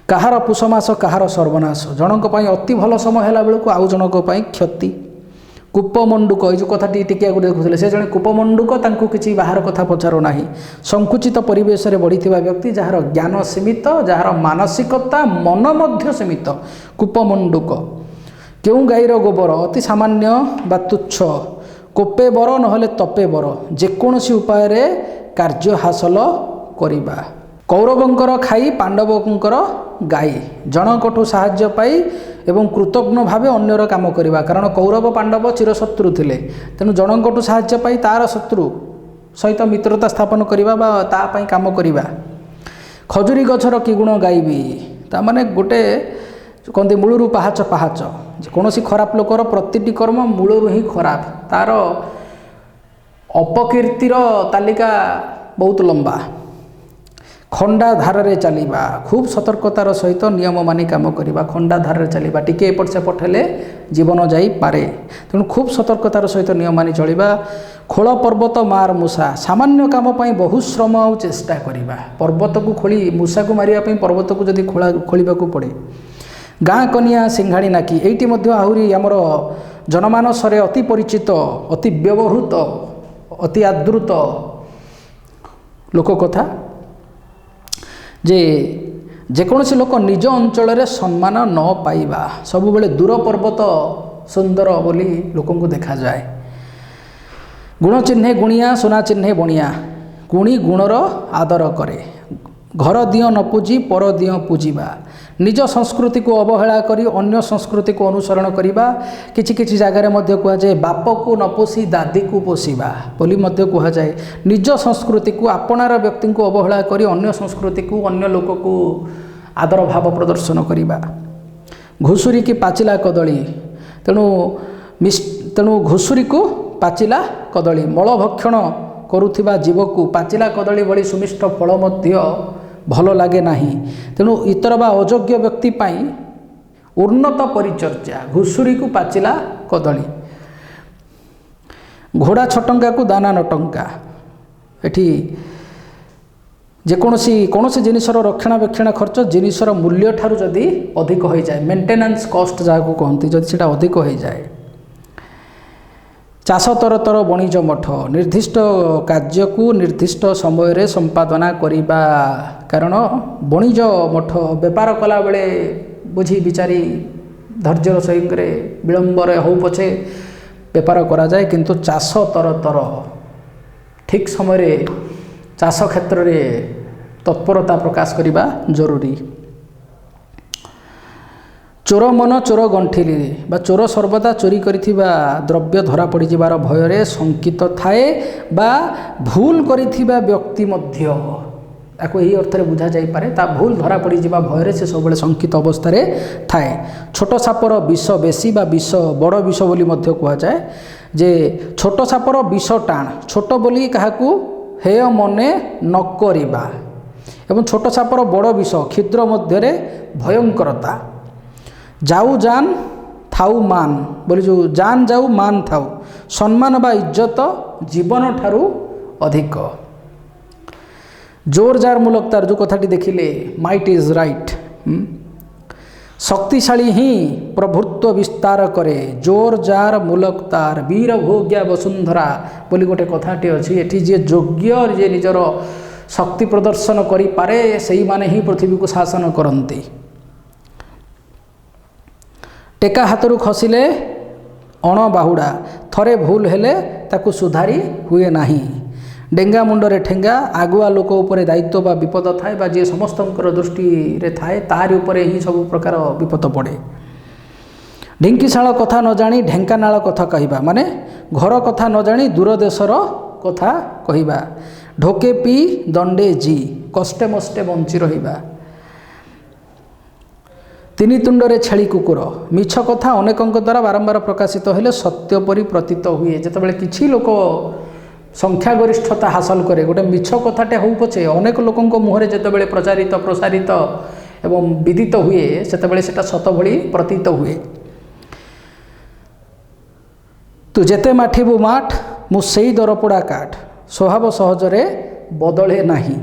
कहार पुषमास कहार सर्वनाश जनक अति भल समय है बेलू आउ जनक क्षति କୂପମଣ୍ଡୁକ ଏଇ ଯେଉଁ କଥାଟି ଟିକେ ଆଗରୁ ଦେଖୁଥିଲେ ସେ ଜଣେ କୂପମଣ୍ଡୁକ ତାଙ୍କୁ କିଛି ବାହାର କଥା ପଚାରୁ ନାହିଁ। ସଙ୍କୁଚିତ ପରିବେଶରେ ବଢ଼ିଥିବା ବ୍ୟକ୍ତି ଯାହାର ଜ୍ଞାନ ସୀମିତ ଯାହାର ମାନସିକତା ମନ ମଧ୍ୟ ସୀମିତ କୂପମଣ୍ଡୁକ। କେଉଁ ଗାଈର ଗୋବର ଅତି ସାମାନ୍ୟ ବା ତୁଚ୍ଛ କୋପେ ବର ନହେଲେ ତପେ ବର ଯେକୌଣସି ଉପାୟରେ କାର୍ଯ୍ୟ ହାସଲ କରିବା। କୌରବଙ୍କର ଖାଇ ପାଣ୍ଡବଙ୍କର ଗାଈ ଜଣଙ୍କଠୁ ସାହାଯ୍ୟ ପାଇ ଏବଂ କୃତଜ୍ଞ ଭାବେ ଅନ୍ୟର କାମ କରିବା। କାରଣ କୌରବ ପାଣ୍ଡବ ଚିରଶତ୍ରୁ ଥିଲେ, ତେଣୁ ଜଣଙ୍କଠୁ ସାହାଯ୍ୟ ପାଇ ତାର ଶତ୍ରୁ ସହିତ ମିତ୍ରତା ସ୍ଥାପନ କରିବା ବା ତା ପାଇଁ କାମ କରିବା। ଖଜୁରୀ ଗଛର କି ଗୁଣ ଗାଇବି, ତାମାନେ ଗୋଟେ କହନ୍ତି ମୂଳରୁ ପାହାଚ ପାହାଚ। କୌଣସି ଖରାପ ଲୋକର ପ୍ରତିଟି କର୍ମ ମୂଳରୁ ହିଁ ଖରାପ, ତାର ଅପକୀର୍ତ୍ତିର ତାଲିକା ବହୁତ ଲମ୍ବା। ଖଣ୍ଡା ଧାରରେ ଚାଲିବା ଖୁବ୍ ସତର୍କତାର ସହିତ ନିୟମ ମାନି କାମ କରିବା। ଖଣ୍ଡା ଧାରରେ ଚାଲିବା ଟିକେ ଏପଟ ସେପଟ ହେଲେ ଜୀବନ ଯାଇପାରେ, ତେଣୁ ଖୁବ୍ ସତର୍କତାର ସହିତ ନିୟମ ମାନି ଚଳିବା। ଖୋଳ ପର୍ବତ ମାର ମୂଷା ସାମାନ୍ୟ କାମ ପାଇଁ ବହୁ ଶ୍ରମ ଆଉ ଚେଷ୍ଟା କରିବା। ପର୍ବତକୁ ଖୋଳି ମୂଷାକୁ ମାରିବା ପାଇଁ ପର୍ବତକୁ ଯଦି ଖୋଳିବାକୁ ପଡ଼େ। ଗାଁ କନିଆ ସିଂଘାଣୀ ନାକି ଏଇଟି ମଧ୍ୟ ଆହୁରି ଆମର ଜନମାନସରେ ଅତି ପରିଚିତ ଅତି ବ୍ୟବହୃତ ଅତି ଆଦୃତ ଲୋକ କଥା ଯେ ଯେକୌଣସି ଲୋକ ନିଜ ଅଞ୍ଚଳରେ ସମ୍ମାନ ନ ପାଇବା ସବୁବେଳେ ଦୂର ପର୍ବତ ସୁନ୍ଦର ବୋଲି ଲୋକଙ୍କୁ ଦେଖାଯାଏ। ଗୁଣ ଚିହ୍ନେ ଗୁଣିଆ ସୁନା ଚିହ୍ନେ ବଣିଆ ଗୁଣି ଗୁଣର ଆଦର କରେ। ଘର ଦିଅ ନ ପୂଜି ପର ଦିଅ ପୂଜିବା। ନିଜ ସଂସ୍କୃତିକୁ ଅବହେଳା କରି ଅନ୍ୟ ସଂସ୍କୃତିକୁ ଅନୁସରଣ କରିବା। କିଛି କିଛି ଜାଗାରେ ମଧ୍ୟ କୁହାଯାଏ ବାପକୁ ନ ପୋଷି ଦାଦିକୁ ପୋଷିବା ବୋଲି ମଧ୍ୟ କୁହାଯାଏ। ନିଜ ସଂସ୍କୃତିକୁ ଆପଣାର ବ୍ୟକ୍ତିଙ୍କୁ ଅବହେଳା କରି ଅନ୍ୟ ସଂସ୍କୃତିକୁ ଅନ୍ୟ ଲୋକକୁ ଆଦର ଭାବ ପ୍ରଦର୍ଶନ କରିବା। ଘୁଷୁରୀ କି ପାଚିଲା କଦଳୀ ତେଣୁ ଘୁଷୁରୀକୁ ପାଚିଲା କଦଳୀ ମଳଭକ୍ଷଣ କରୁଥିବା ଜୀବକୁ ପାଚିଲା କଦଳୀ ଭଳି ସୁମିଷ୍ଟ ଫଳ ମଧ୍ୟ ଭଲ ଲାଗେ ନାହିଁ। ତେଣୁ ଇତର ବା ଅଯୋଗ୍ୟ ବ୍ୟକ୍ତି ପାଇଁ ଉନ୍ନତ ପରିଚର୍ଯା ଘୁଷୁରୀକୁ ପାଚିଲା କଦଳୀ। ଘୋଡ଼ା ଛଟଙ୍କାକୁ ଦାନା ନଟଙ୍କା। ଏଠି କୌଣସି ଜିନିଷର ରକ୍ଷଣାବେକ୍ଷଣ ଖର୍ଚ୍ଚ ଜିନିଷର ମୂଲ୍ୟ ଠାରୁ ଯଦି ଅଧିକ ହୋଇଯାଏ ମେଣ୍ଟେନାନ୍ସ କଷ୍ଟ ଯାହାକୁ କହନ୍ତି ଯଦି ସେଇଟା ଅଧିକ ହୋଇଯାଏ। ଚାଷ ତରତର ବଣିଜ ମଠ ନିର୍ଦ୍ଦିଷ୍ଟ କାର୍ଯ୍ୟକୁ ନିର୍ଦ୍ଦିଷ୍ଟ ସମୟରେ ସମ୍ପାଦନା କରିବା। କାରଣ ବଣିଜ ମଠ ବେପାର କଲାବେଳେ ବୁଝି ବିଚାରି ଧୈର୍ଯ୍ୟର ସହିତରେ ବିଳମ୍ବରେ ହେଉ ପଛେ ବେପାର କରାଯାଏ, କିନ୍ତୁ ଚାଷ ତରତର ଠିକ୍ ସମୟରେ ଚାଷ କ୍ଷେତ୍ରରେ ତତ୍ପରତା ପ୍ରକାଶ କରିବା ଜରୁରୀ। ଚୋର ମନ ଚୋର ଗଣ୍ଠିଲି ବା ଚୋର ସର୍ବଦା ଚୋରି କରିଥିବା ଦ୍ରବ୍ୟ ଧରା ପଡ଼ିଯିବାର ଭୟରେ ଶଙ୍କିତ ଥାଏ ବା ଭୁଲ କରିଥିବା ବ୍ୟକ୍ତି ମଧ୍ୟ ତାକୁ ଏହି ଅର୍ଥରେ ବୁଝାଯାଇପାରେ ତା ଭୁଲ ଧରା ପଡ଼ିଯିବା ଭୟରେ ସେ ସବୁବେଳେ ଶଙ୍କିତ ଅବସ୍ଥାରେ ଥାଏ। ଛୋଟ ସାପର ବିଷ ବେଶୀ ବା ବିଷ ବଡ଼ ବିଷ ବୋଲି ମଧ୍ୟ କୁହାଯାଏ ଯେ ଛୋଟ ସାପର ବିଷ ଟାଣ ଛୋଟ ବୋଲି କାହାକୁ ହେୟ ମନେ ନ କରିବା ଏବଂ ଛୋଟ ସାପର ବଡ଼ ବିଷ କ୍ଷୁଦ୍ର ମଧ୍ୟରେ ଭୟଙ୍କରତା। ଯାଉ ଜାନ ଥାଉ ମାନ ବୋଲି ଯେଉଁ ଜାନ ଯାଉ ମାନ ଥାଉ ସମ୍ମାନ ବା ଇଜ୍ଜତ ଜୀବନ ଠାରୁ ଅଧିକ। ଜୋର ଜାର ମୁଲକ ତାର ଯେଉଁ କଥାଟି ଦେଖିଲେ ମାଇଟ୍ ଇଜ୍ ରାଇଟ୍। ଶକ୍ତିଶାଳୀ ହିଁ ପ୍ରଭୁତ୍ୱ ବିସ୍ତାର କରେ ଜୋର ଜାର ମୁଲକ ତାର ବୀର ଭୋଗ୍ୟା ବସୁନ୍ଧରା ବୋଲି ଗୋଟେ କଥାଟି ଅଛି। ଏଠି ଯିଏ ଯୋଗ୍ୟ ଯିଏ ନିଜର ଶକ୍ତି ପ୍ରଦର୍ଶନ କରିପାରେ ସେଇମାନେ ହିଁ ପୃଥିବୀକୁ ଶାସନ କରନ୍ତି। ଟେକା ହାତରୁ ଖସିଲେ ଅଣ ବାହୁଡ଼ା ଥରେ ଭୁଲ ହେଲେ ତାକୁ ସୁଧାରି ହୁଏ ନାହିଁ। ଡେଙ୍ଗା ମୁଣ୍ଡରେ ଠେଙ୍ଗା ଆଗୁଆ ଲୋକ ଉପରେ ଦାୟିତ୍ୱ ବା ବିପଦ ଥାଏ ବା ଯିଏ ସମସ୍ତଙ୍କର ଦୃଷ୍ଟିରେ ଥାଏ ତାରି ଉପରେ ହିଁ ସବୁ ପ୍ରକାର ବିପଦ ପଡ଼େ। ଢିଙ୍କିଶାଳ କଥା ନ ଜାଣି ଢେଙ୍କାନାଳ କଥା କହିବା ମାନେ ଘର କଥା ନ ଜାଣି ଦୂର ଦେଶର କଥା କହିବା। ଢୋକେ ପି ଦଣ୍ଡେ ଜି କଷ୍ଟେ ମଷ୍ଟେ ବଞ୍ଚି ରହିବା। ତିନି ତୁଣ୍ଡରେ ଛେଳି କୁକୁର ମିଛ କଥା ଅନେକଙ୍କ ଦ୍ୱାରା ବାରମ୍ବାର ପ୍ରକାଶିତ ହେଲେ ସତ୍ୟ ପରି ପ୍ରତୀତ ହୁଏ। ଯେତେବେଳେ କିଛି ଲୋକ ସଂଖ୍ୟାଗରିଷ୍ଠତା ହାସଲ କରେ ଗୋଟେ ମିଛ କଥାଟେ ହେଉ ପଛେ ଅନେକ ଲୋକଙ୍କ ମୁହଁରେ ଯେତେବେଳେ ପ୍ରସାରିତ ଏବଂ ବିଦିତ ହୁଏ ସେତେବେଳେ ସେଟା ସତ ଭଳି ପ୍ରତୀତ ହୁଏ। ତୁ ଯେତେ ମାଠିବୁ ମାଠ ମୁଁ ସେଇ ଦରପୋଡ଼ା କାଠ ସ୍ୱଭାବ ସହଜରେ ବଦଳେ ନାହିଁ।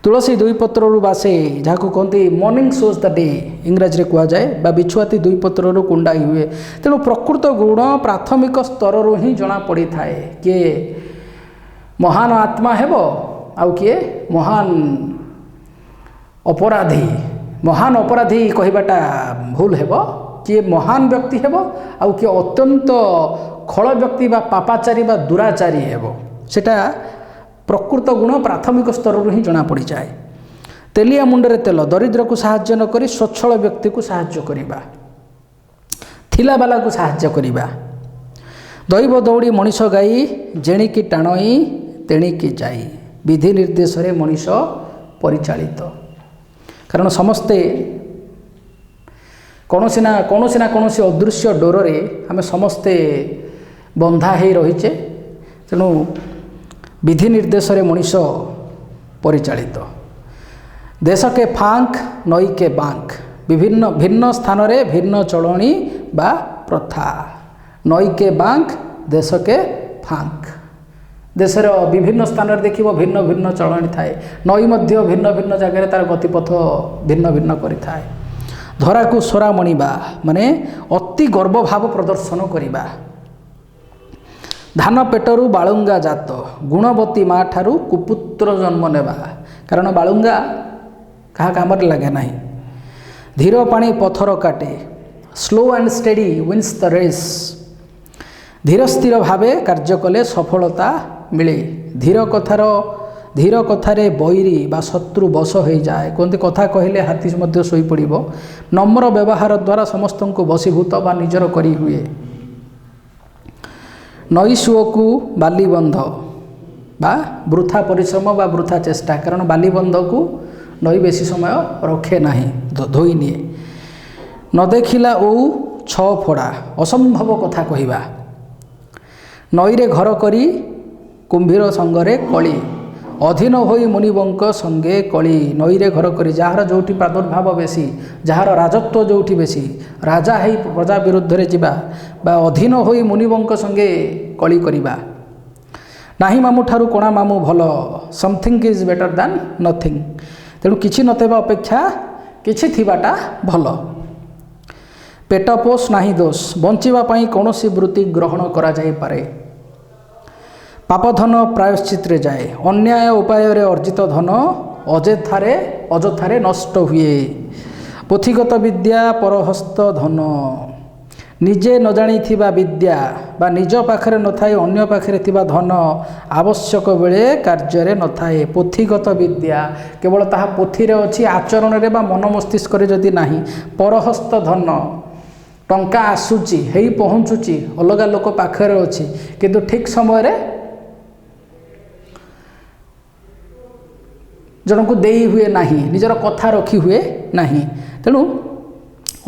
ତୁଳସୀ ଦୁଇ ପତ୍ରରୁ ବାସେ, ଯାହାକୁ କହନ୍ତି ମର୍ଣ୍ଣିଂ ସୋଜ୍ ଦ ଡେ ଇଂରାଜୀରେ କୁହାଯାଏ, ବା ବିଛୁଆତି ଦୁଇ ପତ୍ରରୁ କୁଣ୍ଡାଇ ହୁଏ। ତେଣୁ ପ୍ରକୃତ ଗୁଣ ପ୍ରାଥମିକ ସ୍ତରରୁ ହିଁ ଜଣାପଡ଼ିଥାଏ। କିଏ ମହାନ ଆତ୍ମା ହେବ ଆଉ କିଏ ମହାନ ଅପରାଧୀ। ମହାନ ଅପରାଧୀ କହିବାଟା ଭୁଲ ହେବ। କିଏ ମହାନ ବ୍ୟକ୍ତି ହେବ ଆଉ କିଏ ଅତ୍ୟନ୍ତ ଖଳ ବ୍ୟକ୍ତି ବା ପାପାଚାରୀ ବା ଦୁରାଚାରୀ ହେବ। ସେଟା ପ୍ରକୃତ ଗୁଣ ପ୍ରାଥମିକ ସ୍ତରରୁ ହିଁ ଜଣାପଡ଼ିଯାଏ। ତେଲିଆ ମୁଣ୍ଡରେ ତେଲ, ଦରିଦ୍ରକୁ ସାହାଯ୍ୟ ନ କରି ସ୍ୱଚ୍ଛଳ ବ୍ୟକ୍ତିକୁ ସାହାଯ୍ୟ କରିବା, ଥିଲାବାଲାକୁ ସାହାଯ୍ୟ କରିବା। ଦୈବ ଦୌଡ଼ି ମଣିଷ ଗାଇ, ଜେଣିକି ଟାଣଇ ତେଣିକି ଯାଇ, ବିଧି ନିର୍ଦ୍ଦେଶରେ ମଣିଷ ପରିଚାଳିତ। କାରଣ ସମସ୍ତେ କୌଣସି ନା କୌଣସି ଅଦୃଶ୍ୟ ଡୋରରେ ଆମେ ସମସ୍ତେ ବନ୍ଧା ହେଇ ରହିଛେ। ତେଣୁ ବିଧି ନିର୍ଦ୍ଦେଶରେ ମଣିଷ ପରିଚାଳିତ। ଦେଶକେ ଫାଙ୍କ ନଈକେ ବାଙ୍କ, ବିଭିନ୍ନ ଭିନ୍ନ ସ୍ଥାନରେ ଭିନ୍ନ ଚଳଣି ବା ପ୍ରଥା। ନଈକେ ବାଙ୍କ, ଦେଶକେ ଫାଙ୍କ। ଦେଶର ବିଭିନ୍ନ ସ୍ଥାନରେ ଦେଖିବ ଭିନ୍ନ ଭିନ୍ନ ଚଳଣି ଥାଏ। ନଈ ମଧ୍ୟ ଭିନ୍ନ ଭିନ୍ନ ଜାଗାରେ ତା'ର ଗତିପଥ ଭିନ୍ନ ଭିନ୍ନ କରିଥାଏ। ଧରାକୁ ସୋରା ମଣିବା, ମାନେ ଅତି ଗର୍ବଭାବ ପ୍ରଦର୍ଶନ କରିବା। ଧାନ ପେଟରୁ ବାଳୁଙ୍ଗା ଜାତ, ଗୁଣବତୀ ମା ଠାରୁ କୁପୁତ୍ର ଜନ୍ମ ନେବା। କାରଣ ବାଳୁଙ୍ଗା କାହା କାମରେ ଲାଗେ ନାହିଁ। ଧୀର ପାଣି ପଥର କାଟେ, slow and steady wins the race. ଧୀର ସ୍ଥିର ଭାବେ କାର୍ଯ୍ୟ କଲେ ସଫଳତା ମିଳେ। ଧୀର କଥାରେ ବୈରୀ ବା ଶତ୍ରୁ ବଶ ହୋଇଯାଏ। କୁହନ୍ତି କଥା କହିଲେ ହାତୀ ମଧ୍ୟ ଶୋଇପଡ଼ିବ। ନମ୍ର ବ୍ୟବହାର ଦ୍ୱାରା ସମସ୍ତଙ୍କୁ ବଶୀଭୂତ ବା ନିଜର କରି ହୁଏ। ନଈ ସୁଅକୁ ବାଲିବନ୍ଧ, ବା ବୃଥା ପରିଶ୍ରମ ବା ବୃଥା ଚେଷ୍ଟା। କାରଣ ବାଲିବନ୍ଧକୁ ନଈ ବେଶୀ ସମୟ ରଖେ ନାହିଁ, ଧୋଇ ନିଏ। ନ ଦେଖିଲା ଓଉ ଛଅ ଫଡ଼ା, ଅସମ୍ଭବ କଥା କହିବା। ନଈରେ ଘର କରି କୁମ୍ଭୀର ସଙ୍ଗରେ କଳି, ଅଧୀନ ହୋଇ ମୁନିବଙ୍କ ସଙ୍ଗେ କଳି। ନଈରେ ଘର କରି, ଯାହାର ଯେଉଁଠି ପ୍ରାଦୁର୍ଭାବ ବେଶୀ, ଯାହାର ରାଜତ୍ୱ ଯେଉଁଠି ବେଶୀ, ରାଜା ହେଇ ପ୍ରଜା ବିରୁଦ୍ଧରେ ଯିବା ବା ଅଧୀନ ହୋଇ ମୁନିବଙ୍କ ସଙ୍ଗେ କଳି କରିବା। ନାହିଁ ମାମୁଁ ଠାରୁ କଣା ମାମୁଁ ଭଲ, something is better than Nothing. ତେଣୁ କିଛି ନଥିବା ଅପେକ୍ଷା କିଛି ଥିବାଟା ଭଲ। ପେଟ ପୋଷ ନାହିଁ ଦୋଷ, ବଞ୍ଚିବା ପାଇଁ କୌଣସି ବୃତ୍ତି ଗ୍ରହଣ କରାଯାଇପାରେ। ପାପଧନ ପ୍ରାୟଶ୍ଚିତ୍ରେ ଯାଏ, ଅନ୍ୟାୟ ଉପାୟରେ ଅର୍ଜିତ ଧନ ଅଯଥାରେ ନଷ୍ଟ ହୁଏ। ପୋଥିଗତ ବିଦ୍ୟା ପରହସ୍ତ ଧନ, ନିଜେ ନ ଜାଣିଥିବା ବିଦ୍ୟା ବା ନିଜ ପାଖରେ ନଥାଏ ଅନ୍ୟ ପାଖରେ ଥିବା ଧନ ଆବଶ୍ୟକ ବେଳେ କାର୍ଯ୍ୟରେ ନଥାଏ। ପୋଥିଗତ ବିଦ୍ୟା କେବଳ ତାହା ପୋଥିରେ ଅଛି, ଆଚରଣରେ ବା ମନ ମସ୍ତିଷ୍କରେ ଯଦି ନାହିଁ। ପରହସ୍ତ ଧନ, ଟଙ୍କା ଆସୁଛି, ହେଇ ପହଞ୍ଚୁଛି, ଅଲଗା ଲୋକ ପାଖରେ ଅଛି, କିନ୍ତୁ ଠିକ୍ ସମୟରେ ଜଣକୁ ଦେଇ ହୁଏ ନାହିଁ, ନିଜର କଥା ରଖି ହୁଏ ନାହିଁ। ତେଣୁ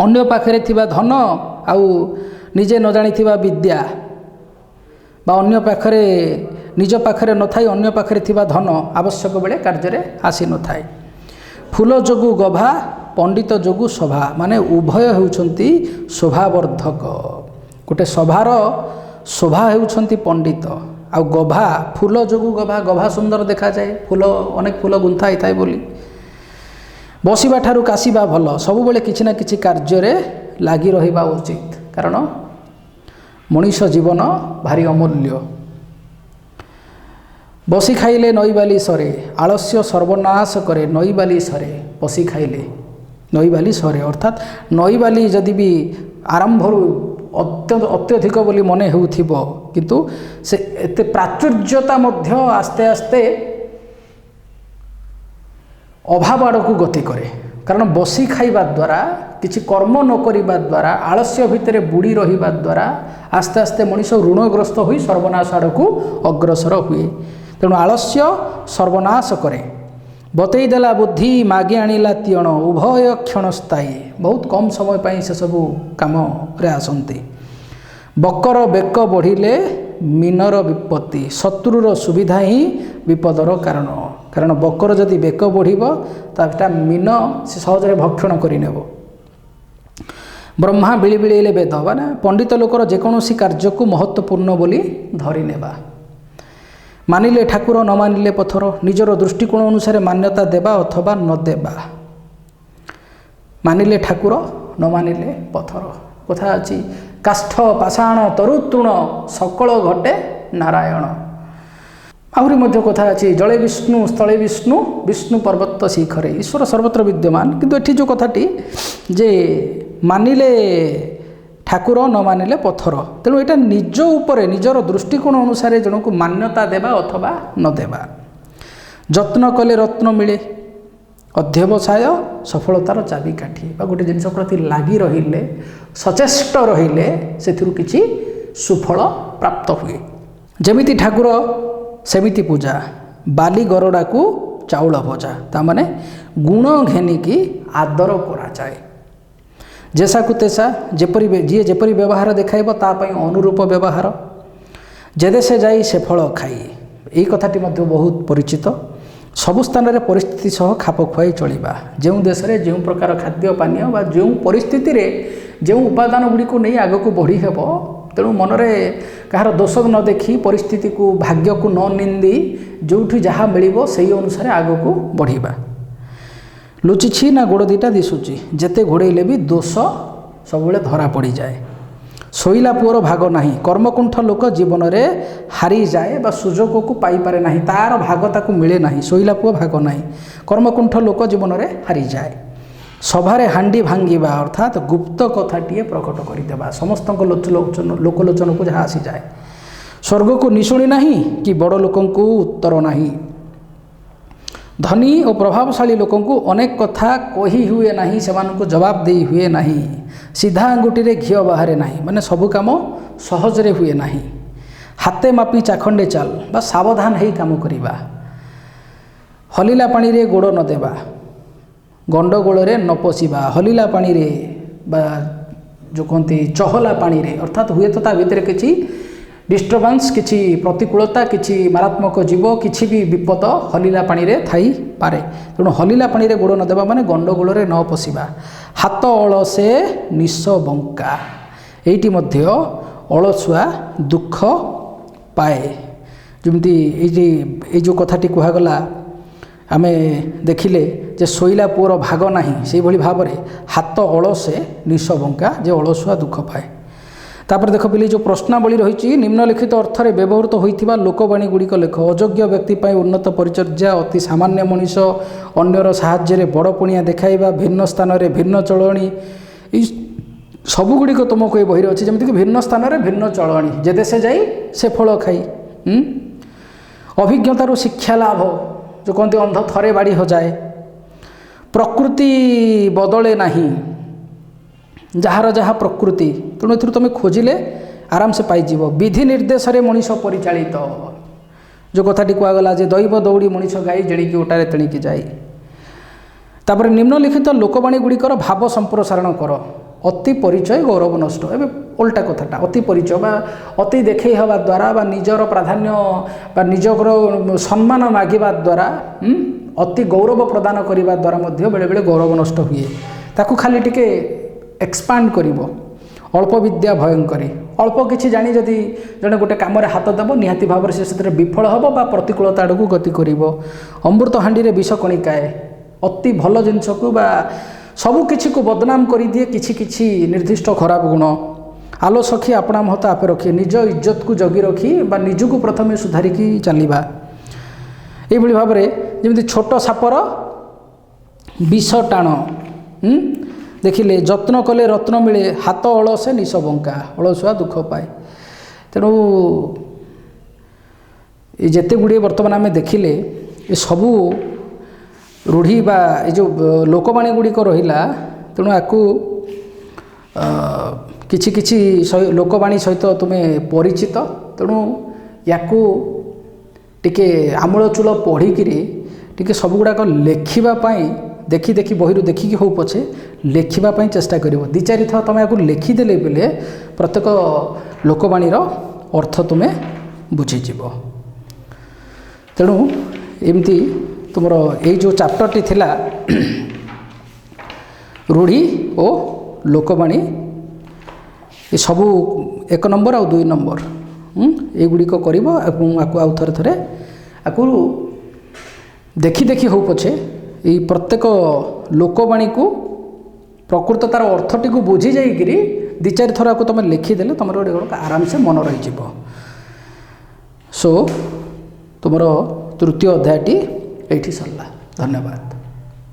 ଅନ୍ୟ ପାଖରେ ଥିବା ଧନ ଆଉ ନିଜେ ନ ଜାଣିଥିବା ବିଦ୍ୟା ବା ନିଜ ପାଖରେ ନଥାଇ ଅନ୍ୟ ପାଖରେ ଥିବା ଧନ ଆବଶ୍ୟକ ବେଳେ କାର୍ଯ୍ୟରେ ଆସିନଥାଏ। ଫୁଲ ଯୋଗୁଁ ଗଭା, ପଣ୍ଡିତ ଯୋଗୁଁ ସଭା, ମାନେ ଉଭୟ ହେଉଛନ୍ତି ଶୋଭାବର୍ଦ୍ଧକ। ଗୋଟେ ସଭାର ଶୋଭା ହେଉଛନ୍ତି ପଣ୍ଡିତ, ଆଉ ଗଭା, ଫୁଲ ଯୋଗୁଁ ଗଭା ସୁନ୍ଦର ଦେଖାଯାଏ, ଅନେକ ଫୁଲ ଗୁନ୍ଥା ହେଇଥାଏ ବୋଲି। ବସିବା ଠାରୁ କାଶିବା ଭଲ, ସବୁବେଳେ କିଛି ନା କିଛି କାର୍ଯ୍ୟରେ ଲାଗି ରହିବା ଉଚିତ। କାରଣ ମଣିଷ ଜୀବନ ଭାରି ଅମୂଲ୍ୟ। ବସି ଖାଇଲେ ନଈବାଲି ସରେ, ଆଳସ୍ୟ ସର୍ବନାଶ କରେ। ନଈବାଲି ସରେ, ବସି ଖାଇଲେ ନଈବାଲି ସରେ, ଅର୍ଥାତ୍ ନଈବାଲି ଯଦି ବି ଆରମ୍ଭରୁ ଅତ୍ୟଧିକ ବୋଲି ମନେ ହେଉଥିବ, କିନ୍ତୁ ସେ ଏତେ ପ୍ରାଚୁର୍ଯ୍ୟତା ମଧ୍ୟ ଆସ୍ତେ ଆସ୍ତେ ଅଭାବ ଆଡ଼କୁ ଗତି କରେ। କାରଣ ବସି ଖାଇବା ଦ୍ୱାରା, କିଛି କର୍ମ ନ କରିବା ଦ୍ୱାରା, ଆଳସ୍ୟ ଭିତରେ ବୁଡ଼ି ରହିବା ଦ୍ୱାରା ଆସ୍ତେ ଆସ୍ତେ ମଣିଷ ଋଣଗ୍ରସ୍ତ ହୋଇ ସର୍ବନାଶ ଆଡ଼କୁ ଅଗ୍ରସର ହୁଏ। ତେଣୁ ଆଳସ୍ୟ ସର୍ବନାଶ କରେ। ବତେଇ ଦେଲା ବୁଦ୍ଧି, ମାଗି ଆଣିଲା ତିଅଣ, ଉଭୟ କ୍ଷଣସ୍ଥାୟୀ। ବହୁତ କମ୍ ସମୟ ପାଇଁ ସେସବୁ କାମରେ ଆସନ୍ତି। ବକର ବେକ ବଢ଼ିଲେ ମିନର ବିପତ୍ତି, ଶତ୍ରୁର ସୁବିଧା ହିଁ ବିପଦର କାରଣ। କାରଣ ବକର ଯଦି ବେକ ବଢ଼ିବ ତାଟା ମିନ ସେ ସହଜରେ ଭକ୍ଷଣ କରିନେବ। ବ୍ରହ୍ମା ବିଳିବିଳେଇଲେ ବେଦ, ମାନେ ପଣ୍ଡିତ ଲୋକର ଯେକୌଣସି କାର୍ଯ୍ୟକୁ ମହତ୍ତ୍ୱପୂର୍ଣ୍ଣ ବୋଲି ଧରିନେବା। ମାନିଲେ ଠାକୁର ନ ମାନିଲେ ପଥର। ନିଜର ଦୃଷ୍ଟିକୋଣ ଅନୁସାରେ ମାନ୍ୟତା ଦେବା ଅଥବା ନ ଦେବା। ମାନିଲେ ଠାକୁର ନ ମାନିଲେ ପଥର। କଥା ଅଛି କାଷ୍ଠ ପାଷାଣ ତରୁତୃଣ ସକଳ ଘଟେ ନାରାୟଣ। ଆହୁରି ମଧ୍ୟ କଥା ଅଛି ଜଳେ ବିଷ୍ଣୁ ସ୍ଥଳେ ବିଷ୍ଣୁ ବିଷ୍ଣୁ ପର୍ବତ ଶିଖରେ। ଈଶ୍ୱର ସର୍ବତ୍ର ବିଦ୍ୟମାନ। କିନ୍ତୁ ଏଠି ଯେଉଁ କଥାଟି ଯେ ମାନିଲେ ଠାକୁର ନ ମାନିଲେ ପଥର, ତେଣୁ ଏଇଟା ନିଜ ଉପରେ ନିଜର ଦୃଷ୍ଟିକୋଣ ଅନୁସାରେ ଜଣକୁ ମାନ୍ୟତା ଦେବା ଅଥବା ନ ଦେବା। ଯତ୍ନ କଲେ ରତ୍ନ ମିଳେ, ଅଧ୍ୟବସାୟ ସଫଳତାର ଚାବିକାଠି। ବା ଗୋଟେ ଜିନିଷ ପ୍ରତି ଲାଗି ରହିଲେ ସଚେଷ୍ଟ ରହିଲେ ସେଥିରୁ କିଛି ସୁଫଳ ପ୍ରାପ୍ତ ହୁଏ। ଯେମିତି ଠାକୁର ସେମିତି ପୂଜା, ବାଲି ଗରଡ଼ାକୁ ଚାଉଳ ଭଜା। ତାମାନେ ଗୁଣ ଘେନିକି ଆଦର କରାଯାଏ। ଯେସାକୁ ତେସା, ଯିଏ ଯେପରି ବ୍ୟବହାର ଦେଖାଇବ ତା ପାଇଁ ଅନୁରୂପ ବ୍ୟବହାର। ଯେ ଦେଶେ ଯାଇ ସେ ଫଳ ଖାଇ। ଏହି କଥାଟି ମଧ୍ୟ ବହୁତ ପରିଚିତ। ସବୁ ସ୍ଥାନରେ ପରିସ୍ଥିତି ସହ ଖାପ ଖୁଆଇ ଚଳିବା। ଯେଉଁ ଦେଶରେ ଯେଉଁ ପ୍ରକାର ଖାଦ୍ୟ ପାନୀୟ ବା ଯେଉଁ ପରିସ୍ଥିତିରେ ଯେଉଁ ଉପାଦାନ ଗୁଡ଼ିକୁ ନେଇ ଆଗକୁ ବଢ଼ି ହେବ, ତେଣୁ ମନରେ କାହାର ଦୋଷ ନ ଦେଖି ପରିସ୍ଥିତିକୁ ଭାଗ୍ୟକୁ ନ ନିନ୍ଦି ଯେଉଁଠି ଯାହା ମିଳିବ ସେହି ଅନୁସାରେ ଆଗକୁ ବଢ଼ିବା। ଲୁଚିଛି ନା ଗୋଡ଼ ଦୁଇଟା ଦିଶୁଛି, ଯେତେ ଘୋଡ଼େଇଲେ ବି ଦୋଷ ସବୁବେଳେ ଧରା ପଡ଼ିଯାଏ। ଶୋଇଲା ପୁଅର ଭାଗ ନାହିଁ, କର୍ମକୁଣ୍ଠ ଲୋକ ଜୀବନରେ ହାରିଯାଏ ବା ସୁଯୋଗକୁ ପାଇପାରେ ନାହିଁ, ତା'ର ଭାଗ ତାକୁ ମିଳେ ନାହିଁ। ଶୋଇଲା ପୁଅ ଭାଗ ନାହିଁ, କର୍ମକୁଣ୍ଠ ଲୋକ ଜୀବନରେ ହାରିଯାଏ। ସଭାରେ ହାଣ୍ଡି ଭାଙ୍ଗିବା ଅର୍ଥାତ୍ ଗୁପ୍ତ କଥାଟିଏ ପ୍ରକଟ କରିଦେବା, ସମସ୍ତଙ୍କ ଲୋକଲୋଚନକୁ ଯାହା ଆସିଯାଏ। ସ୍ୱର୍ଗକୁ ନିଶୁଣି ନାହିଁ କି ବଡ଼ ଲୋକଙ୍କୁ ଉତ୍ତର ନାହିଁ। ଧନୀ ଓ ପ୍ରଭାବଶାଳୀ ଲୋକଙ୍କୁ ଅନେକ କଥା କହି ହୁଏ ନାହିଁ, ସେମାନଙ୍କୁ ଜବାବ ଦେଇ ହୁଏ ନାହିଁ। ସିଧା ଆଙ୍ଗୁଠିରେ ଘିଅ ବାହାରେ ନାହିଁ, ମାନେ ସବୁ କାମ ସହଜରେ ହୁଏ ନାହିଁ। ହାତେ ମାପି ଚାଖଣ୍ଡେ ଚାଲ ବା ସାବଧାନ ହେଇ କାମ କରିବା। ହଲିଲା ପାଣିରେ ଗୋଡ଼ ନ ଦେବା, ଗଣ୍ଡଗୋଳରେ ନ ପଶିବା। ହଲିଲା ପାଣିରେ ବା ଯେଉଁ କହନ୍ତି ଚହଲା ପାଣିରେ, ଅର୍ଥାତ୍ ହୁଏତ ତା ଭିତରେ କିଛି ଡିଷ୍ଟର୍ବାନ୍ସ, କିଛି ପ୍ରତିକୂଳତା, କିଛି ମାରାତ୍ମକ ଜୀବ, କିଛି ବି ବିପଦ ହଲିଲା ପାଣିରେ ଥାଇପାରେ। ତେଣୁ ହଲିଲା ପାଣିରେ ଗୋଡ଼ ନ ଦେବା ମାନେ ଗଣ୍ଡଗୋଳରେ ନ ପଶିବା। ହାତ ଅଳସେ ନିଶ ବଙ୍କା। ଏଇଠି ମଧ୍ୟ ଅଳସୁଆ ଦୁଃଖ ପାଏ। ଯେମିତି ଏଇ ଯେଉଁ କଥାଟି କୁହାଗଲା, ଆମେ ଦେଖିଲେ ଯେ ଶୋଇଲା ପୁଅର ଭାଗ ନାହିଁ, ସେହିଭଳି ଭାବରେ ହାତ ଅଳସେ ନିଶ ବଙ୍କା, ଯେ ଅଳସୁଆ ଦୁଃଖ ପାଏ। ତାପରେ ଦେଖ ପିଲି ଯେଉଁ ପ୍ରଶ୍ନାବଳୀ ରହିଛି, ନିମ୍ନଲିଖିତ ଅର୍ଥରେ ବ୍ୟବହୃତ ହୋଇଥିବା ଲୋକବାଣୀ ଗୁଡ଼ିକ ଲେଖ। ଅଯୋଗ୍ୟ ବ୍ୟକ୍ତି ପାଇଁ ଉନ୍ନତ ପରିଚର୍ଯ୍ୟା, ଅତି ସାମାନ୍ୟ ମଣିଷ, ଅନ୍ୟର ସାହାଯ୍ୟରେ ବଡ଼ ପଣିଆ ଦେଖାଇବା, ଭିନ୍ନ ସ୍ଥାନରେ ଭିନ୍ନ ଚଳଣି, ଏଇ ସବୁଗୁଡ଼ିକ ତୁମକୁ ଏ ବହିରେ ଅଛି। ଯେମିତିକି ଭିନ୍ନ ସ୍ଥାନରେ ଭିନ୍ନ ଚଳଣି, ଯେ ଦେଶେ ଯାଇ ସେ ଫଳ ଖାଇ। ଅଭିଜ୍ଞତାରୁ ଶିକ୍ଷା ଲାଭ, ଯେଉଁ କହନ୍ତି ଅନ୍ଧ ଥରେ ବାଡ଼ି ହଜାଏ। ପ୍ରକୃତି ବଦଳେ ନାହିଁ, ଯାହାର ଯାହା ପ୍ରକୃତି, ତେଣୁ ଏଥିରୁ ତୁମେ ଖୋଜିଲେ ଆରାମସେ ପାଇଯିବ। ବିଧି ନିର୍ଦ୍ଦେଶରେ ମଣିଷ ପରିଚାଳିତ, ଯେଉଁ କଥାଟି କୁହାଗଲା ଯେ ଦୈବ ଦୌଡ଼ି ମଣିଷ ଗାଇ, ଜେଣିକି ଓଟାରେ ତେଣିକି ଯାଇ। ତାପରେ ନିମ୍ନଲିଖିତ ଲୋକବାଣୀ ଗୁଡ଼ିକର ଭାବ ସମ୍ପ୍ରସାରଣ କର। ଅତି ପରିଚୟ ଗୌରବ ନଷ୍ଟ। ଏବେ ଓଲଟା କଥାଟା, ଅତି ପରିଚୟ ବା ଅତି ଦେଖେଇ ହେବା ଦ୍ୱାରା ବା ନିଜର ପ୍ରାଧାନ୍ୟ ବା ନିଜର ସମ୍ମାନ ମାଗିବା ଦ୍ୱାରା, ଅତି ଗୌରବ ପ୍ରଦାନ କରିବା ଦ୍ୱାରା ମଧ୍ୟ ବେଳେବେଳେ ଗୌରବ ନଷ୍ଟ ହୁଏ। ତାକୁ ଖାଲି ଟିକେ ଏକ୍ସପାଣ୍ଡ କରିବ। ଅଳ୍ପ ବିଦ୍ୟା ଭୟଙ୍କରୀ। ଅଳ୍ପ କିଛି ଜାଣି ଯଦି ଜଣେ ଗୋଟେ କାମରେ ହାତ ଦେବ, ନିହାତି ଭାବରେ ସେ ସେଥିରେ ବିଫଳ ହେବ ବା ପ୍ରତିକୂଳତା ଆଡ଼କୁ ଗତି କରିବ। ଅମୃତ ହାଣ୍ଡିରେ ବିଷ କଣିକାଏ। ଅତି ଭଲ ଜିନିଷକୁ ବା ସବୁ କିଛିକୁ ବଦନାମ କରିଦିଏ କିଛି କିଛି ନିର୍ଦ୍ଦିଷ୍ଟ ଖରାପ ଗୁଣ। ଆଲୋ ସଖୀ ଆପଣା ମହତ ଆପେ ରଖି, ନିଜ ଇଜ୍ଜତକୁ ଜଗି ରଖି ବା ନିଜକୁ ପ୍ରଥମେ ସୁଧାରିକି ଚାଲିବା। ଏଇଭଳି ଭାବରେ ଯେମିତି ଛୋଟ ସାପର ବିଷ ଟାଣ। ଦେଖିଲେ ଯତ୍ନ କଲେ ରତ୍ନ ମିଳେ, ହାତ ଅଳସେ ନିଶ ବଙ୍କା, ଅଳସୁଆ ଦୁଃଖ ପାଏ। ତେଣୁ ଏ ଯେତେ ଗୁଡ଼ିଏ ବର୍ତ୍ତମାନ ଆମେ ଦେଖିଲେ ଏସବୁ ରୂଢ଼ି ବା ଏ ଯେଉଁ ଲୋକବାଣୀ ଗୁଡ଼ିକ ରହିଲା, ତେଣୁ ଆକୁ କିଛି କିଛି ଲୋକବାଣୀ ସହିତ ତୁମେ ପରିଚିତ। ତେଣୁ ୟାକୁ ଟିକେ ଆମୂଳଚୂଳ ପଢ଼ିକିରି ଟିକେ ସବୁଗୁଡ଼ାକ ଲେଖିବା ପାଇଁ, ଦେଖି ଦେଖି ବହିରୁ ଦେଖିକି ହେଉ ପଛେ ଲେଖିବା ପାଇଁ ଚେଷ୍ଟା କରିବ। ଦୁଇ ଚାରି ଥର ତୁମେ ୟାକୁ ଲେଖିଦେଲେ ବେଲେ ପ୍ରତ୍ୟେକ ଲୋକବାଣୀର ଅର୍ଥ ତୁମେ ବୁଝିଯିବ। ତେଣୁ ଏମିତି ତୁମର ଏଇ ଯେଉଁ ଚାପ୍ଟରଟି ଥିଲା ରୂଢ଼ି ଓ ଲୋକବାଣୀ, ଏସବୁ 1 ନମ୍ବର ଆଉ 2 ନମ୍ବର ଏଗୁଡ଼ିକ କରିବ ଏବଂ ଆକୁ ଆଉ ଥରେ ଥରେ ଆକୁ ଦେଖି ଦେଖି ହେଉ ପଛେ ଏଇ ପ୍ରତ୍ୟେକ ଲୋକବାଣୀକୁ ପ୍ରକୃତ ତାର ଅର୍ଥଟିକୁ ବୁଝି ଯାଇକରି 2-4 ଥର ଆକୁ ତୁମେ ଲେଖିଦେଲେ ତୁମର ଗୋଟେ ଆରାମସେ ମନେ ରହିଯିବ। ସୋ ତୁମର ତୃତୀୟ ଅଧ୍ୟାୟଟି ଏଇଠି ସରିଲା। ଧନ୍ୟବାଦ।